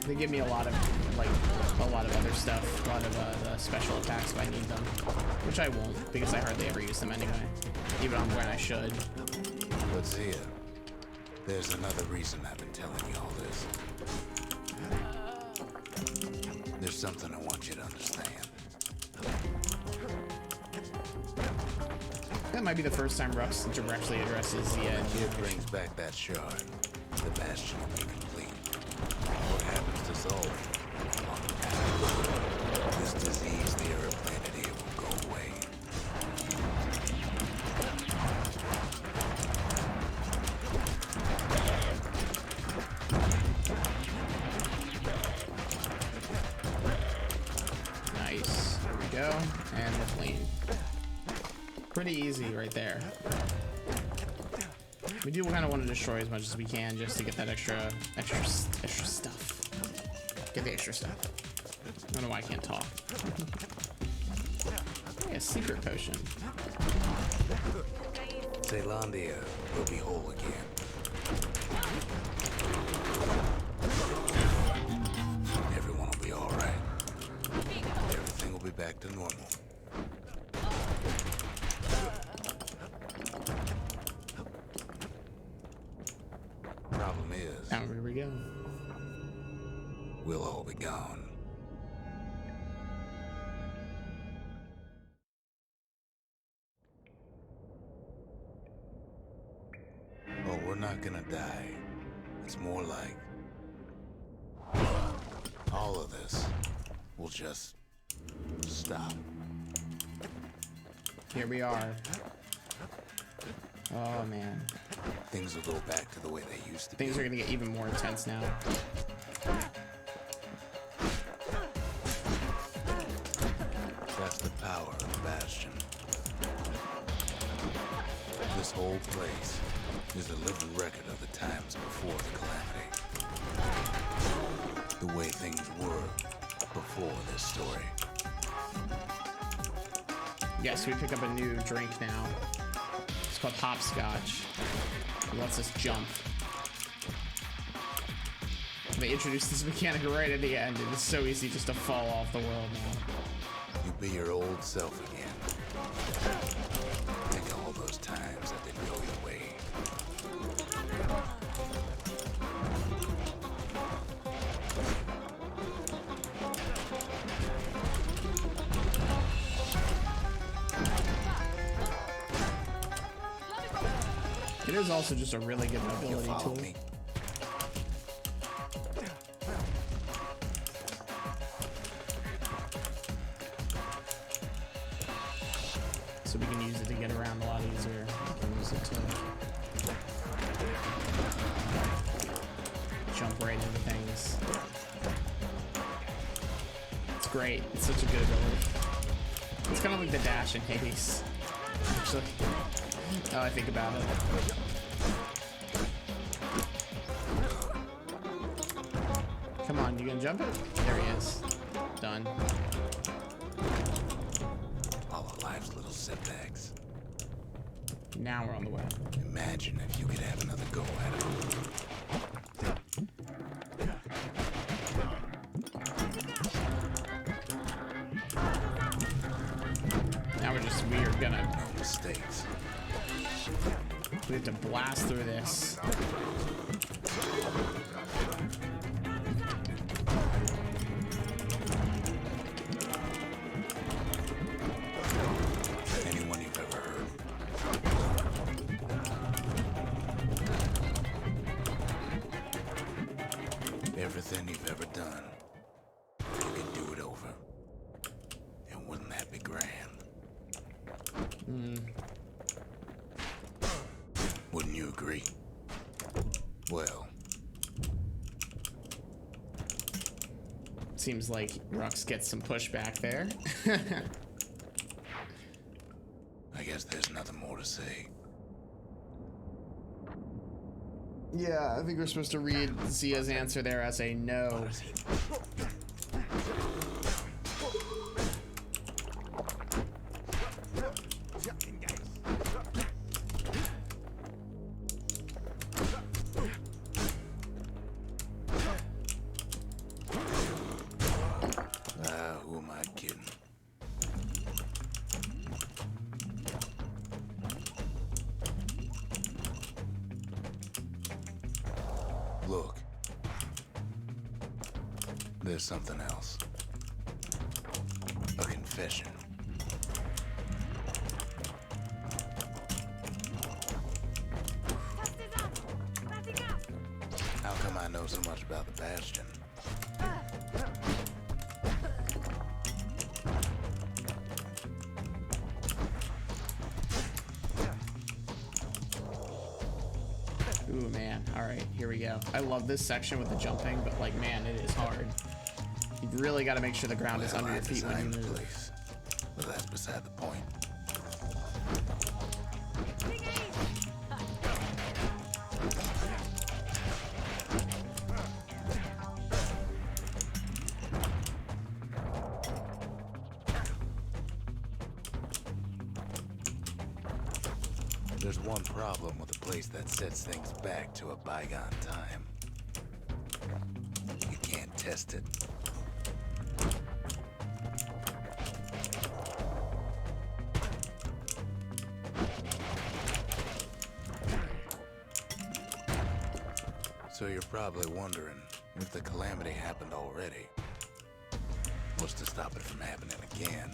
[SPEAKER 2] They give me a lot of, like, a lot of other stuff, a lot of the special attacks if I need them, which I won't, because I hardly ever use them anyway, even on when I should.
[SPEAKER 3] But Zia, there's another reason I've been telling you all this. There's something I want you to understand.
[SPEAKER 2] That might be the first time Rux directly addresses Zia.
[SPEAKER 3] Kid brings back that shard. The Bastion will be complete. What happens to Zol? This disease the Earth planet here will go away.
[SPEAKER 2] Nice. There we go. And we're clean. Pretty easy right there. We do kind of want to destroy as much as we can just to get that extra stuff. Get the extra stuff. I don't know why I can't talk. Hey, a secret potion.
[SPEAKER 3] Zealandia will be whole again. Everyone will be all right. Everything will be back to normal. Problem is,
[SPEAKER 2] Now here we go.
[SPEAKER 3] we'll all be gone. Oh, we're not gonna die. It's more like all of this will just stop.
[SPEAKER 2] Here we are. Oh man.
[SPEAKER 3] Things will go back to the way they used to be.
[SPEAKER 2] Things are gonna get even more intense now.
[SPEAKER 3] That's the power of the Bastion. This whole place is a living record of the times before the calamity. The way things were before this story.
[SPEAKER 2] Yes, we pick up a new drink now. It's called hopscotch. It lets us jump. They introduced this mechanic right at the end. It's so easy just to fall off the world now.
[SPEAKER 3] You be your old self again. Think of all those times that didn't go your way.
[SPEAKER 2] It is also just a really good mobility
[SPEAKER 3] Follow
[SPEAKER 2] tool.
[SPEAKER 3] me.
[SPEAKER 2] So we can use it to get around a lot easier. We can use it to jump right into things. It's great. It's such a good ability. It's kind of like the dash in Hades, actually. Now I think about it. Come on, you gonna jump it? There he is.
[SPEAKER 3] setbacks.
[SPEAKER 2] Now we're on the way.
[SPEAKER 3] Imagine if you could have another go at it.
[SPEAKER 2] Now we are gonna.
[SPEAKER 3] No mistakes.
[SPEAKER 2] We have to blast through this.
[SPEAKER 3] Anyone you've ever heard. Everything you've ever done, you can do it over. And wouldn't that be grand? Wouldn't you agree? Well,
[SPEAKER 2] Seems like Rux gets some pushback there.
[SPEAKER 3] I guess there's nothing more to say.
[SPEAKER 2] Yeah, I think we're supposed to read Zia's answer there as a no.
[SPEAKER 3] Who am I kidding? Look. There's something else. A confession. How come I know so much about the Bastion?
[SPEAKER 2] Ooh, man. All right, here we go. I love this section with the jumping, but like, man, it is hard. You really got to make sure the ground is under your feet when you move.
[SPEAKER 3] Place. But that's beside the point. There's one problem with a place that sets things back to a bygone time. You can't test it. So you're probably wondering if the calamity happened already. What's to stop it from happening again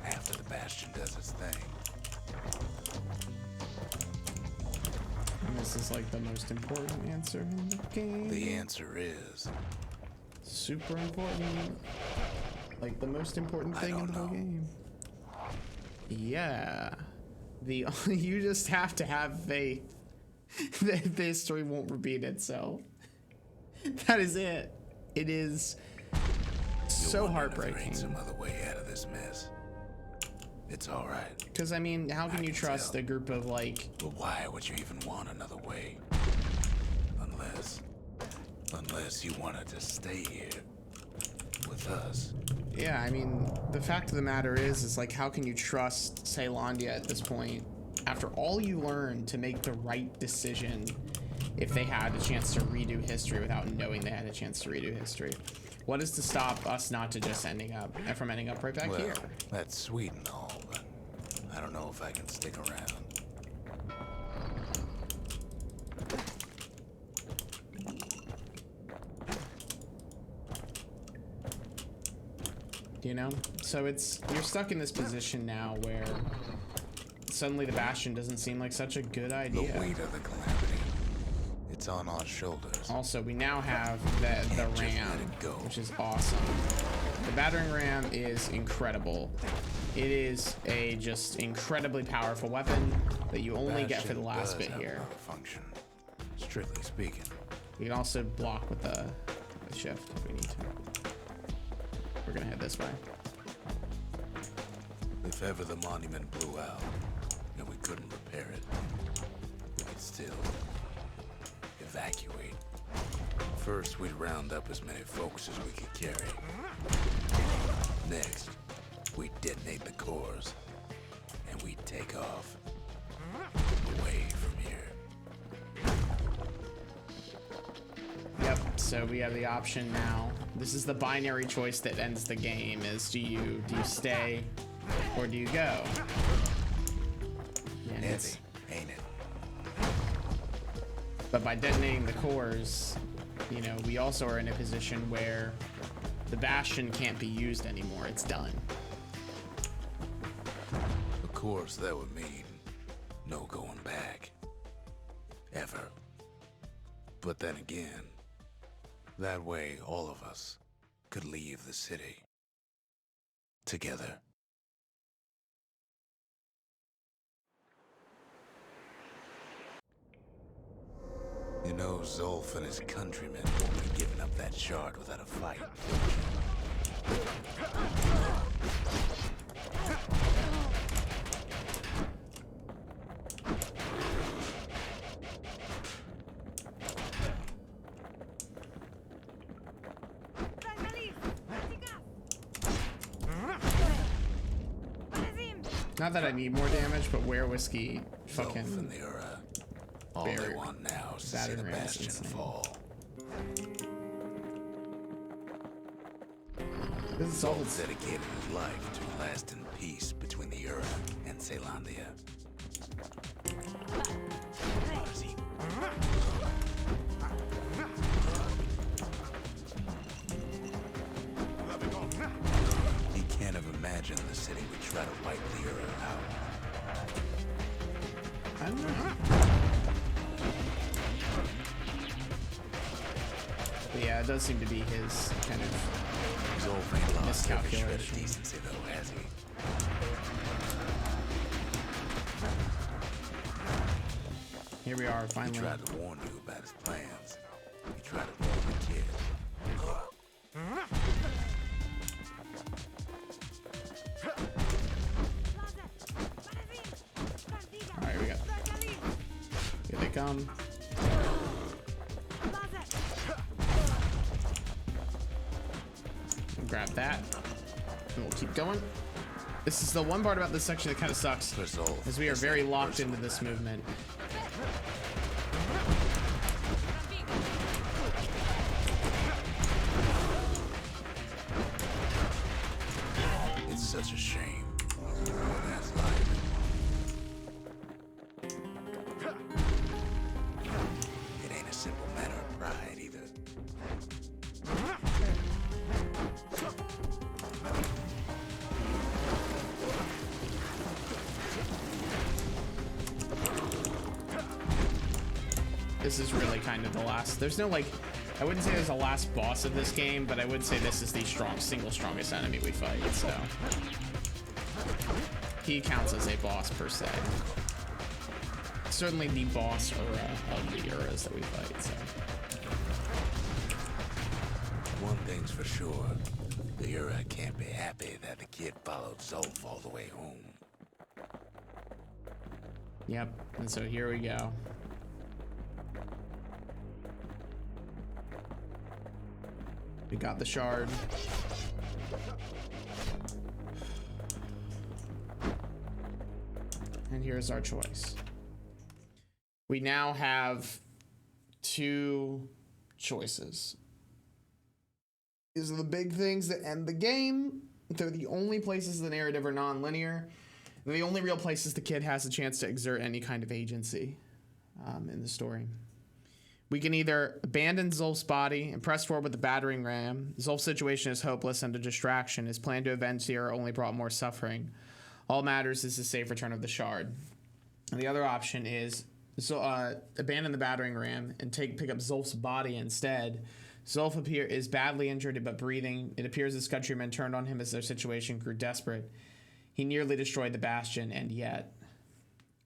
[SPEAKER 3] after the Bastion does its thing?
[SPEAKER 2] And this is like the most important answer in the game.
[SPEAKER 3] The answer is...
[SPEAKER 2] Super important. Like the most important thing in the whole game. Yeah. You just have to have faith that the history won't repeat itself. That is it. It is so heartbreaking.
[SPEAKER 3] There ain't some other way out of this mess. It's all right.
[SPEAKER 2] Because I mean, how can you trust a group of like?
[SPEAKER 3] But why would you even want another way? Unless you wanted to stay here with us.
[SPEAKER 2] Yeah, I mean, the fact of the matter is like, how can you trust Caelondia at this point after all you learned to make the right decision if they had a chance to redo history without knowing they had a chance to redo history? What is to stop us not to just ending up right back here?
[SPEAKER 3] That's sweet and all, but I don't know if I can stick around.
[SPEAKER 2] You know? So you're stuck in this position now where suddenly the Bastion doesn't seem like such a good idea.
[SPEAKER 3] The weight of the calamity. It's on our shoulders.
[SPEAKER 2] Also, we now have the ram, which is awesome. The battering ram is incredible. It is a just incredibly powerful weapon that you only get for the last bit here.
[SPEAKER 3] Function, strictly speaking.
[SPEAKER 2] You can also block with the shift if we need to. We're gonna head this way.
[SPEAKER 3] If ever the monument blew out and we couldn't repair it, we could still evacuate. First, we'd round up as many folks as we could carry. Next, we'd detonate the cores, and we
[SPEAKER 2] So we have the option now. This is the binary choice that ends the game, is do you stay or do you go? And
[SPEAKER 3] Heavy, ain't it?
[SPEAKER 2] but by detonating the cores, you know, we also are in a position where the Bastion can't be used anymore. It's done.
[SPEAKER 3] Of course, that would mean no going back. Ever. But then again, that way all of us could leave the city. Together. You know, Zolf and his countrymen won't be giving up that shard without a fight.
[SPEAKER 2] Not that I need more damage, but where whiskey fucking
[SPEAKER 3] Zolf and the Ura. All they want now is to see the Bastion fall.
[SPEAKER 2] This is all
[SPEAKER 3] Zolf dedicated his life to lasting peace between the Ura and Caelondia. He can't have imagined the city would try to wipe the Ura out.
[SPEAKER 2] I don't know. But yeah, it does seem to be his kind of
[SPEAKER 3] Zolf ain't lost every shred of
[SPEAKER 2] miscalculation.
[SPEAKER 3] decency though, has he?
[SPEAKER 2] Here we are,
[SPEAKER 3] He
[SPEAKER 2] finally.
[SPEAKER 3] tried to warn you about his plans. He tried to warn the kid.
[SPEAKER 2] Alright, we got. Here they come. Grab that. And we'll keep going. This is the one part about this section that kind of sucks,
[SPEAKER 3] For Zolf,
[SPEAKER 2] is we are
[SPEAKER 3] it's
[SPEAKER 2] very
[SPEAKER 3] not a
[SPEAKER 2] locked into
[SPEAKER 3] personal
[SPEAKER 2] this
[SPEAKER 3] matter.
[SPEAKER 2] movement.
[SPEAKER 3] It's such a shame. That's life. It ain't a simple matter of pride either.
[SPEAKER 2] This is really kind of the last. There's no like, I wouldn't say there's a last boss of this game, but I would say this is the single strongest enemy we fight. So he counts as a boss per se. Certainly the boss Ura of the Uras that we fight. So
[SPEAKER 3] One thing's for sure. The Ura can't be happy that the kid followed Zolf all the way home.
[SPEAKER 2] yep. And so here we go. We got the shard. And here's our choice. We now have two choices. These are the big things that end the game. They're the only places the narrative are non-linear. They're the only real places the kid has a chance to exert any kind of agency in the story. We can either abandon Zolf's body and press forward with the battering ram. Zolf's situation is hopeless and a distraction. His plan to avenge Sierra only brought more suffering. All matters is the safe return of the shard. And the other option is abandon the battering ram and pick up Zolf's body instead. Zolf is badly injured but breathing. It appears his countrymen turned on him as their situation grew desperate. He nearly destroyed the Bastion, and yet.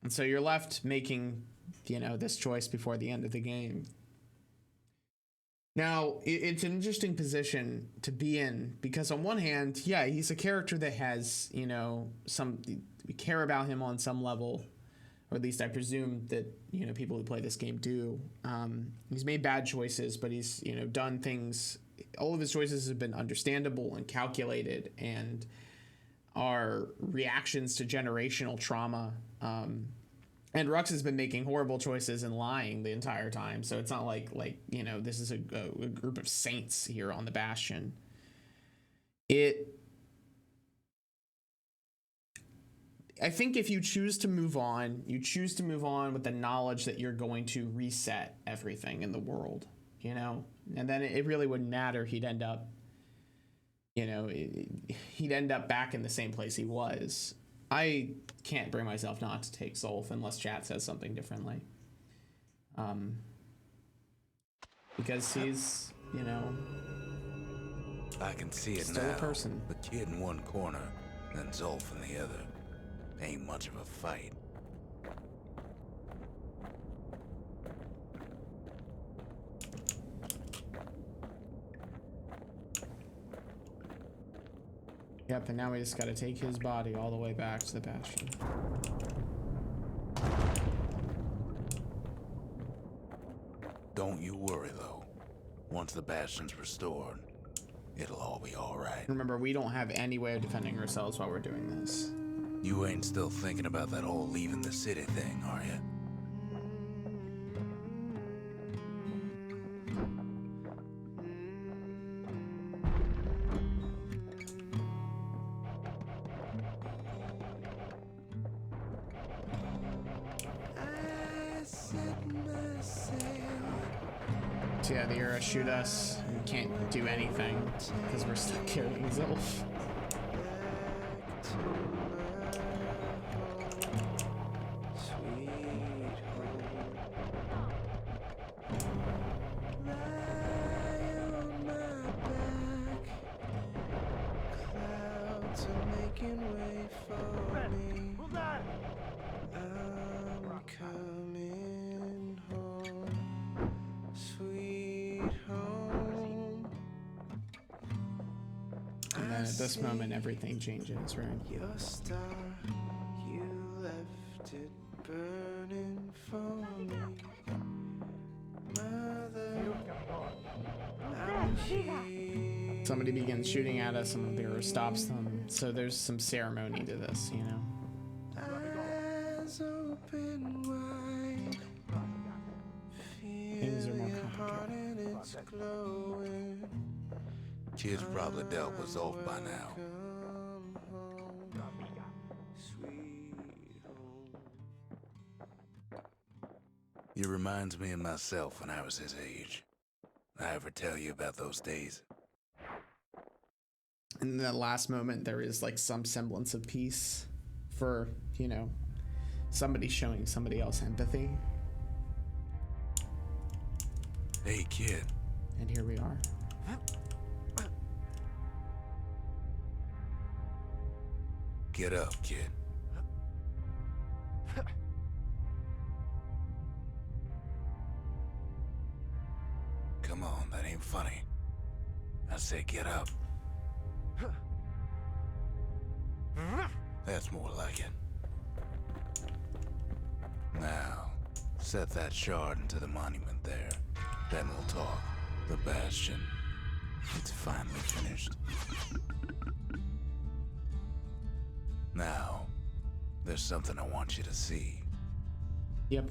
[SPEAKER 2] And so you're left making, you know, this choice before the end of the game. Now, it's an interesting position to be in because on one hand, yeah, he's a character that has, you know, we care about him on some level, or at least I presume that, you know, people who play this game do. He's made bad choices, but he's, you know, done things. All of his choices have been understandable and calculated and are reactions to generational trauma. And Rux has been making horrible choices and lying the entire time, so it's not like you know, this is a group of saints here on the Bastion. I think if you choose to move on, you choose to move on with the knowledge that you're going to reset everything in the world, you know? And then it really wouldn't matter. He'd end up, you know, he'd end up back in the same place he was. I can't bring myself not to take Zolf unless chat says something differently. Because he's, you know,
[SPEAKER 3] I can see it
[SPEAKER 2] still
[SPEAKER 3] now.
[SPEAKER 2] a person.
[SPEAKER 3] The kid in one corner, and Zolf in the other. Ain't much of a fight.
[SPEAKER 2] Yep, and now we just gotta take his body all the way back to the Bastion.
[SPEAKER 3] Don't you worry, though. Once the Bastion's restored, it'll all be alright.
[SPEAKER 2] Remember, we don't have any way of defending ourselves while we're doing this.
[SPEAKER 3] You ain't still thinking about that whole leaving the city thing, are you?
[SPEAKER 2] So yeah, the Ura shoot us. We can't do anything because we're stuck carrying Zolf. At this moment, everything changes, right?
[SPEAKER 1] Your star, you left it burning for me. Mother, I'm here.
[SPEAKER 2] Somebody begins shooting at us, and the Ura stops them. So there's some ceremony to this, you know.
[SPEAKER 1] Eyes open wide.
[SPEAKER 2] Things are more
[SPEAKER 1] Feel your heart
[SPEAKER 2] complicated.
[SPEAKER 1] and it's glowing.
[SPEAKER 3] Kid's probably dealt with Zolf by now.
[SPEAKER 1] Come home, sweet home.
[SPEAKER 3] It reminds me of myself when I was his age. I ever tell you about those days?
[SPEAKER 2] In that last moment, there is like some semblance of peace for, you know, somebody showing somebody else empathy.
[SPEAKER 3] Hey, kid.
[SPEAKER 2] And here we are.
[SPEAKER 3] Get up, kid. Come on, that ain't funny. I said get up. That's more like it. Now, set that shard into the monument there. Then we'll talk. The Bastion. It's finally finished. Now, there's something I want you to see.
[SPEAKER 2] Yep.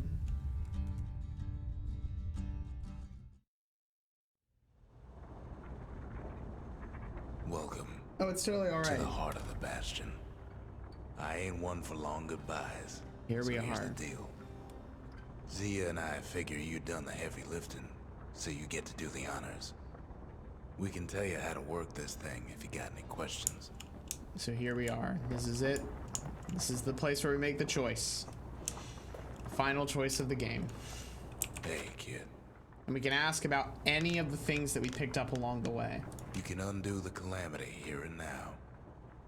[SPEAKER 3] Welcome
[SPEAKER 2] Oh, it's totally all
[SPEAKER 3] to
[SPEAKER 2] right.
[SPEAKER 3] the heart of the Bastion. I ain't one for long goodbyes.
[SPEAKER 2] Here we
[SPEAKER 3] Here's
[SPEAKER 2] are.
[SPEAKER 3] the deal. Zia and I figure you done the heavy lifting, so you get to do the honors. We can tell you how to work this thing if you got any questions.
[SPEAKER 2] So here we are. This is it. This is the place where we make the choice. Final choice of the game.
[SPEAKER 3] Hey, kid.
[SPEAKER 2] And we can ask about any of the things that we picked up along the way.
[SPEAKER 3] You can undo the calamity here and now.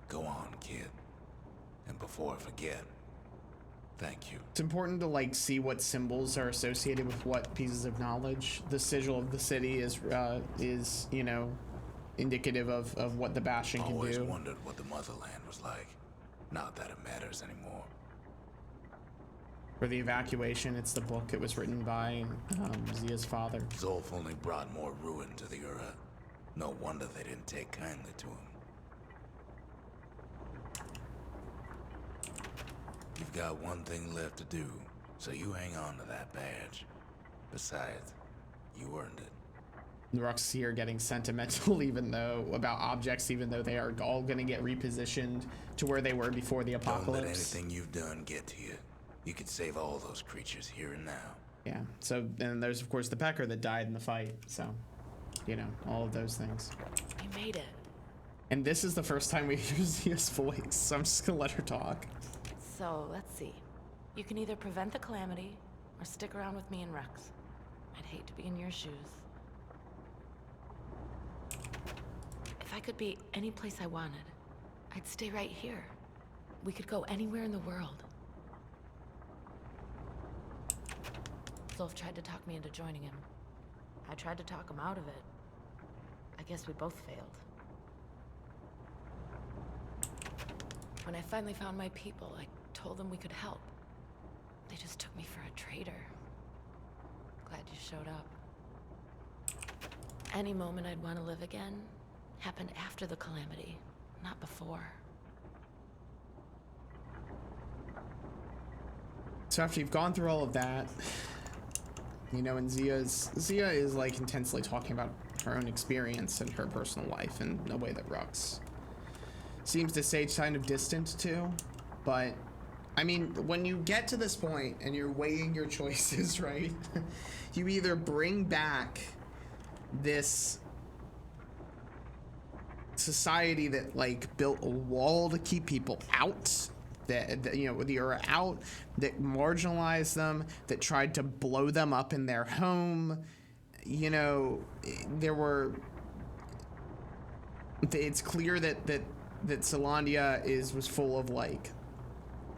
[SPEAKER 3] Go on, kid. And before I forget, thank you.
[SPEAKER 2] It's important to like see what symbols are associated with what pieces of knowledge. The sigil of the city is you know, indicative of what the Bastion can
[SPEAKER 3] Always
[SPEAKER 2] do.
[SPEAKER 3] wondered what the motherland was like. Not that it matters anymore.
[SPEAKER 2] For the evacuation, it's the book. It was written by Zia's father.
[SPEAKER 3] Zolf only brought more ruin to the Ura. No wonder they didn't take kindly to him. You've got one thing left to do. So you hang on to that badge. Besides, you earned it.
[SPEAKER 2] Rux here getting sentimental about objects, even though they are all going to get repositioned to where they were before the apocalypse.
[SPEAKER 3] Don't let anything you've done get to you. You could save all those creatures here and now.
[SPEAKER 2] Yeah, so, and there's of course the pecker that died in the fight, so, you know, all of those things.
[SPEAKER 4] We made it.
[SPEAKER 2] And this is the first time we hear Zia's voice, so I'm just gonna let her talk.
[SPEAKER 4] So, let's see. You can either prevent the calamity, or stick around with me and Rex. I'd hate to be in your shoes. If I could be any place I wanted, I'd stay right here. We could go anywhere in the world. Zulf tried to talk me into joining him. I tried to talk him out of it. I guess we both failed. When I finally found my people, I told them we could help. They just took me for a traitor. Glad you showed up. Any moment I'd want to live again happened after the calamity, not before.
[SPEAKER 2] So after you've gone through all of that, you know, and Zia is like intensely talking about her own experience and her personal life in a way that Rux seems to stay kind of distant to. But I mean, when you get to this point and you're weighing your choices, right? You either bring back this society that like built a wall to keep people out, that you know, the Ura out, that marginalized them, that tried to blow them up in their home. You know, it's clear that Zealandia was full of, like,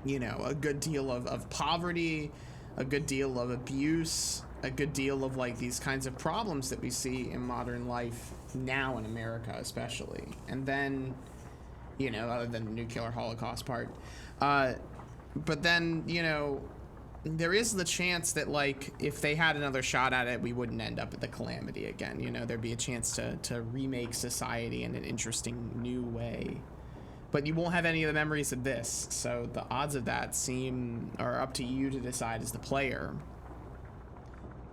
[SPEAKER 2] you know, a good deal of poverty, a good deal of abuse, a good deal of like these kinds of problems that we see in modern life now in America especially. And then, you know, other than the nuclear holocaust part, but then, you know, there is the chance that, like, if they had another shot at it, we wouldn't end up at the calamity again. You know, there'd be a chance to remake society in an interesting new way. But you won't have any of the memories of this, so the odds of that are up to you to decide as the player.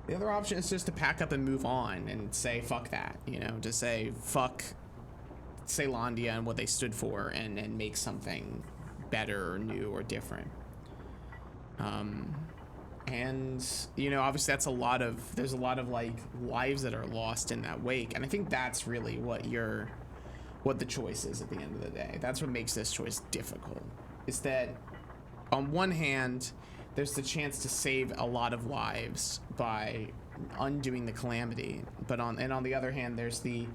[SPEAKER 2] The other option is just to pack up and move on and say fuck that, you know, to say fuck Zealandia and what they stood for, and make something better or new or different. And you know, obviously there's a lot of like lives that are lost in that wake, and I think that's really what the choice is at the end of the day. That's what makes this choice difficult, is that on one hand there's the chance to save a lot of lives by undoing the calamity, but on the other hand there's the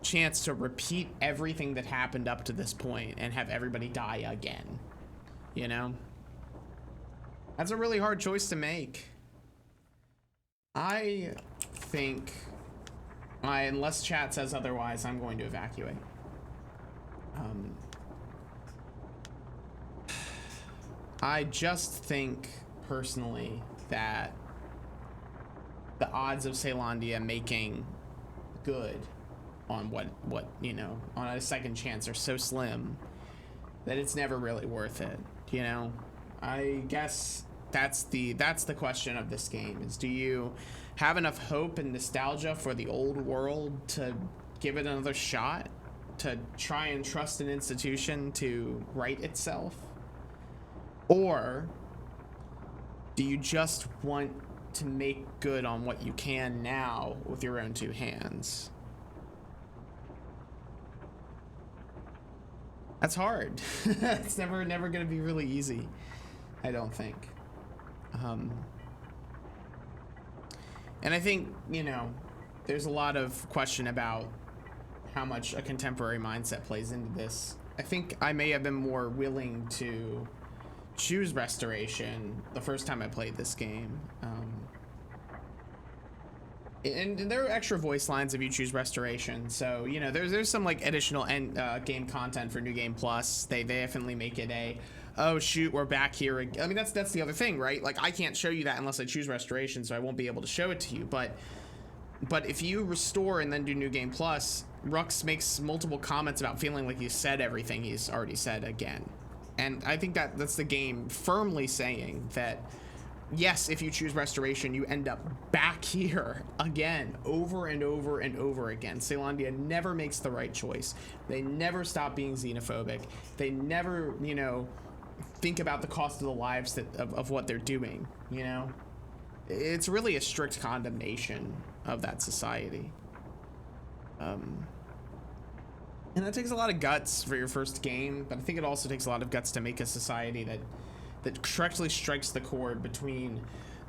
[SPEAKER 2] chance to repeat everything that happened up to this point and have everybody die again. You know, that's a really hard choice to make. I think unless chat says otherwise, I'm going to evacuate. I just think personally that the odds of Zealandia making good on what you know, on a second chance are so slim that it's never really worth it, you know. I guess that's the question of this game, is do you have enough hope and nostalgia for the old world to give it another shot, to try and trust an institution to right itself? Or do you just want to make good on what you can now with your own two hands? That's hard. It's never going to be really easy, I don't think. And I think, you know, there's a lot of question about how much a contemporary mindset plays into this. I think I may have been more willing to choose restoration the first time I played this game. And there are extra voice lines if you choose restoration, so you know there's some like additional game content for New Game Plus. They definitely make it oh shoot, we're back here again. I mean, that's the other thing, right? Like, I can't show you that unless I choose restoration, so I won't be able to show it to you. But if you restore and then do New Game Plus, Rux makes multiple comments about feeling like he's said everything he's already said again. And I think that's the game firmly saying that yes, if you choose restoration, you end up back here again, over and over and over again. Celandia never makes the right choice. They never stop being xenophobic. They never, you know, think about the cost of the lives of what they're doing, you know? It's really a strict condemnation of that society. And that takes a lot of guts for your first game, but I think it also takes a lot of guts to make a society that correctly strikes the chord between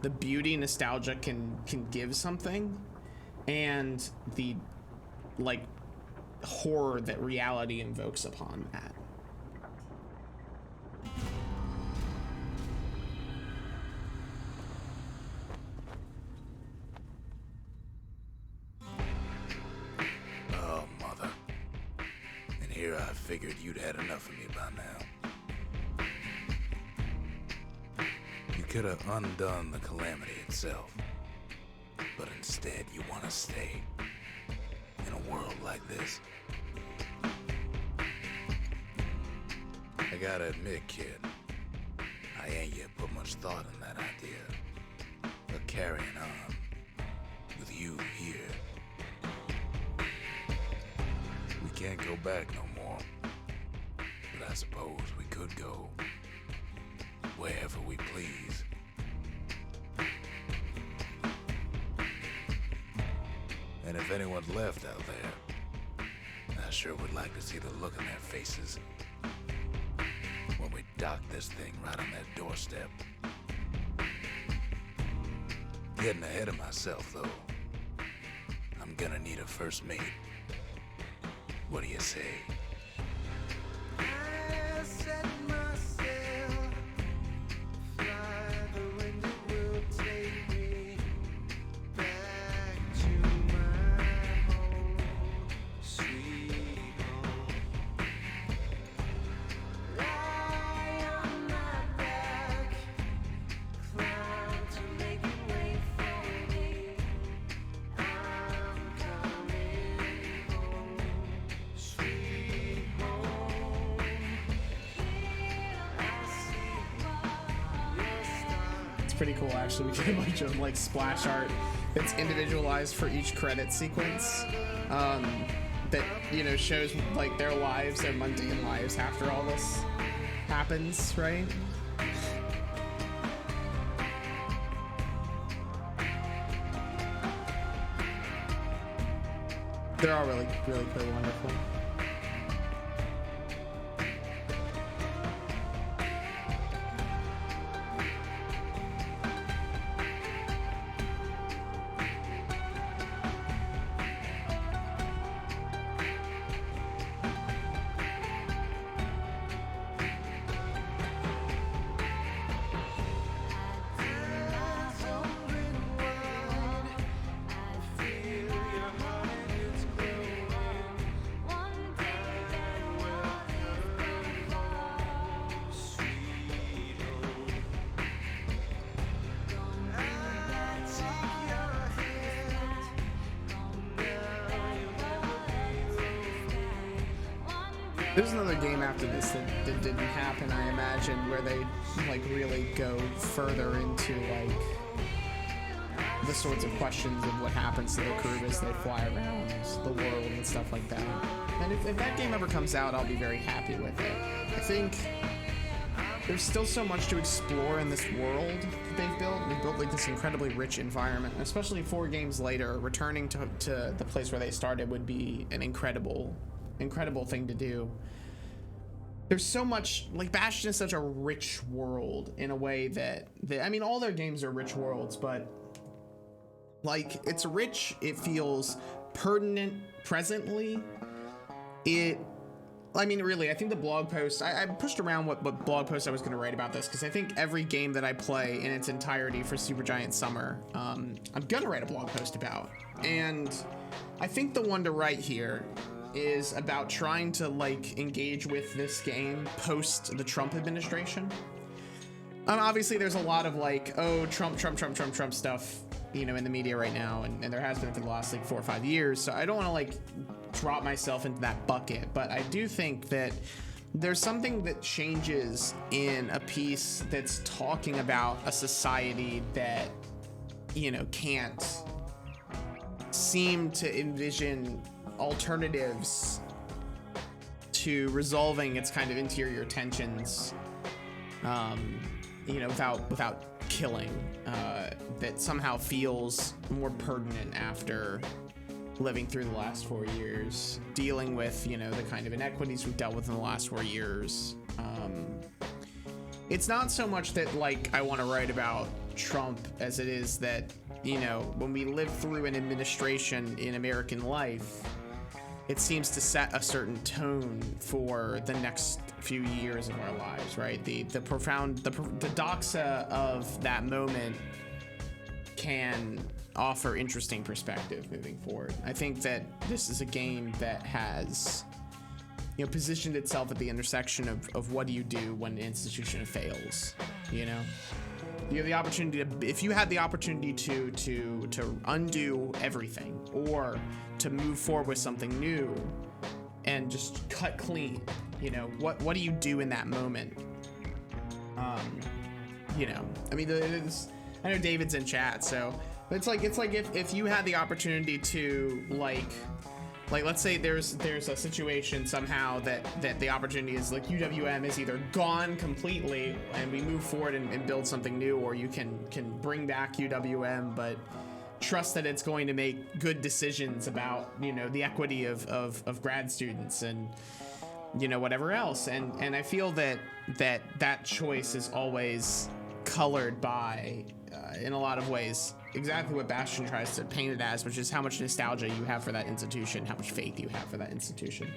[SPEAKER 2] the beauty nostalgia can give something and the, like, horror that reality invokes upon that.
[SPEAKER 3] Oh, mother. And here I figured you'd had enough of me by now. You could have undone the calamity itself, but instead you want to stay in a world like this. I gotta admit, kid, I ain't yet put much thought in that idea of carrying on with you here. We can't go back no more, but I suppose we could go wherever we please. And if anyone's left out there, I sure would like to see the look on their faces when we dock this thing right on their doorstep. Getting ahead of myself, though. I'm gonna need a first mate. What do you say?
[SPEAKER 1] I set myself fly, the wind it will take me back to my home, sweet home. Lie on my back, cloud to make it wait for me. I'm coming home, sweet home. I see your stars.
[SPEAKER 2] It's pretty cool, actually. We get a bunch of like splash art that's individualized for each credit sequence, that, you know, shows like their lives, their mundane lives after all this happens, right? They're all really, really quite wonderful. There's another game after this that didn't happen, I imagine, where they like really go further into like the sorts of questions of what happens to the crew as they fly around the world and stuff like that. And if that game ever comes out, I'll be very happy with it. I think there's still so much to explore in this world that they've built. They've built like this incredibly rich environment, especially 4 games later. Returning to the place where they started would be an incredible thing to do. There's so much, like, Bastion is such a rich world in a way that I mean, all their games are rich worlds, but like, it's rich, it feels pertinent presently. I mean, really, I think the blog post, I pushed around what blog post I was going to write about this, because I think every game that I play in its entirety for Supergiant Summer, I'm going to write a blog post about. And I think the one to write here is about trying to like engage with this game post the Trump administration. Obviously there's a lot of like, oh, Trump stuff, you know, in the media right now, and there has been for the last like 4 or 5 years, so I don't want to like drop myself into that bucket, but I do think that there's something that changes in a piece that's talking about a society that, you know, can't seem to envision alternatives to resolving its kind of interior tensions, you know, without killing, that somehow feels more pertinent after living through the last 4 years, dealing with, you know, the kind of inequities we've dealt with in the last 4 years. It's not so much that, like, I want to write about Trump as it is that, you know, when we live through an administration in American life, it seems to set a certain tone for the next few years of our lives, right? The doxa of that moment can offer interesting perspective moving forward. I think that this is a game that has, you know, positioned itself at the intersection of what do you do when an institution fails, you know? You have the opportunity to, if you had the opportunity to undo everything or to move forward with something new and just cut clean, you know, what do you do in that moment? You know, I mean, I know David's in chat, so it's like if you had the opportunity to like let's say there's a situation somehow that the opportunity is like UWM is either gone completely and we move forward and build something new, or you can bring back UWM but trust that it's going to make good decisions about, you know, the equity of grad students and, you know, whatever else. And I feel that choice is always colored by, in a lot of ways, exactly what Bastion tries to paint it as, which is how much nostalgia you have for that institution, how much faith you have for that institution.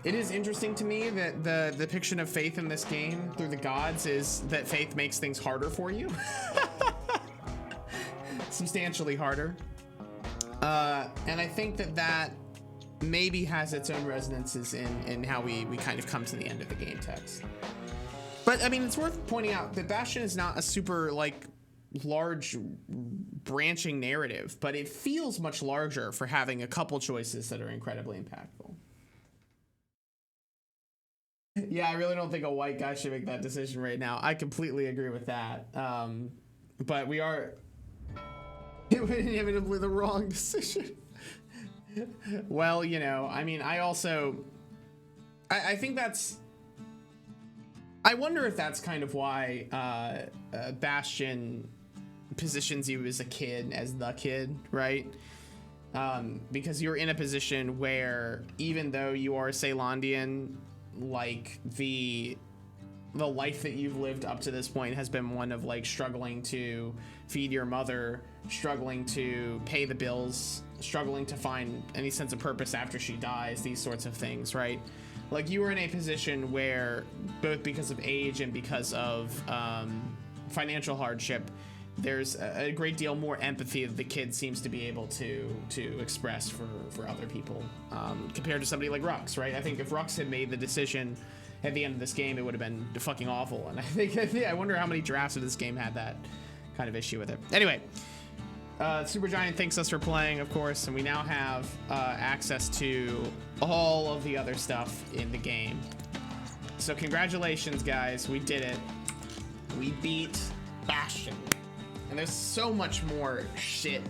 [SPEAKER 2] It is interesting to me that the depiction of faith in this game through the gods is that faith makes things harder for you. Substantially harder. And I think that maybe has its own resonances in how we kind of come to the end of the game text. But I mean, it's worth pointing out that Bastion is not a super like large branching narrative, but it feels much larger for having a couple choices that are incredibly impactful. Yeah, I really don't think a white guy should make that decision right now. I completely agree with that. But we are inevitably the wrong decision. Well, you know, I mean, I think that's, I wonder if that's kind of why Bastion positions you as a kid, as the kid, right? Because you're in a position where even though you are a Ceylondian, like the life that you've lived up to this point has been one of like struggling to feed your mother, struggling to pay the bills, struggling to find any sense of purpose after she dies, these sorts of things, right? Like you were in a position where both because of age and because of financial hardship, there's a great deal more empathy that the kid seems to be able to express for other people compared to somebody like Rux, right? I think if Rux had made the decision at the end of this game, it would have been fucking awful. And I wonder how many drafts of this game had that kind of issue with it. Anyway, Supergiant thanks us for playing, of course, and we now have access to all of the other stuff in the game. So congratulations, guys. We did it. We beat Bastion. And there's so much more shit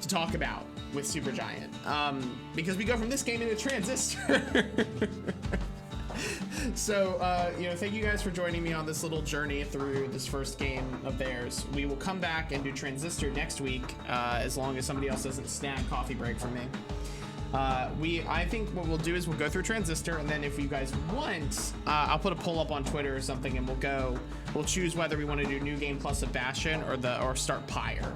[SPEAKER 2] to talk about with Supergiant. Because we go from this game into Transistor. So, you know, thank you guys for joining me on this little journey through this first game of theirs. We will come back and do Transistor next week, as long as somebody else doesn't snag coffee break from me. I think what we'll do is we'll go through Transistor, and then if you guys want, I'll put a poll up on Twitter or something, and we'll choose whether we want to do New Game Plus of Bastion or start Pyre.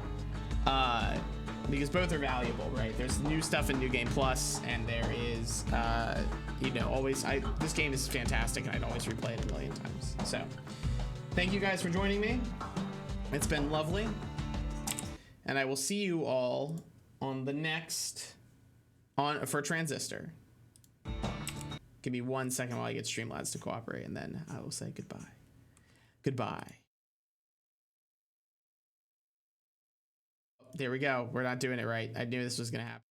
[SPEAKER 2] Because both are valuable, right? There's new stuff in New Game Plus, and there is, you know, this game is fantastic, and I'd always replay it a million times. So, thank you guys for joining me. It's been lovely, and I will see you all on the next for Transistor. Give me 1 second while I get Streamlabs to cooperate, and then I will say goodbye. Goodbye. There we go. We're not doing it right. I knew this was gonna happen.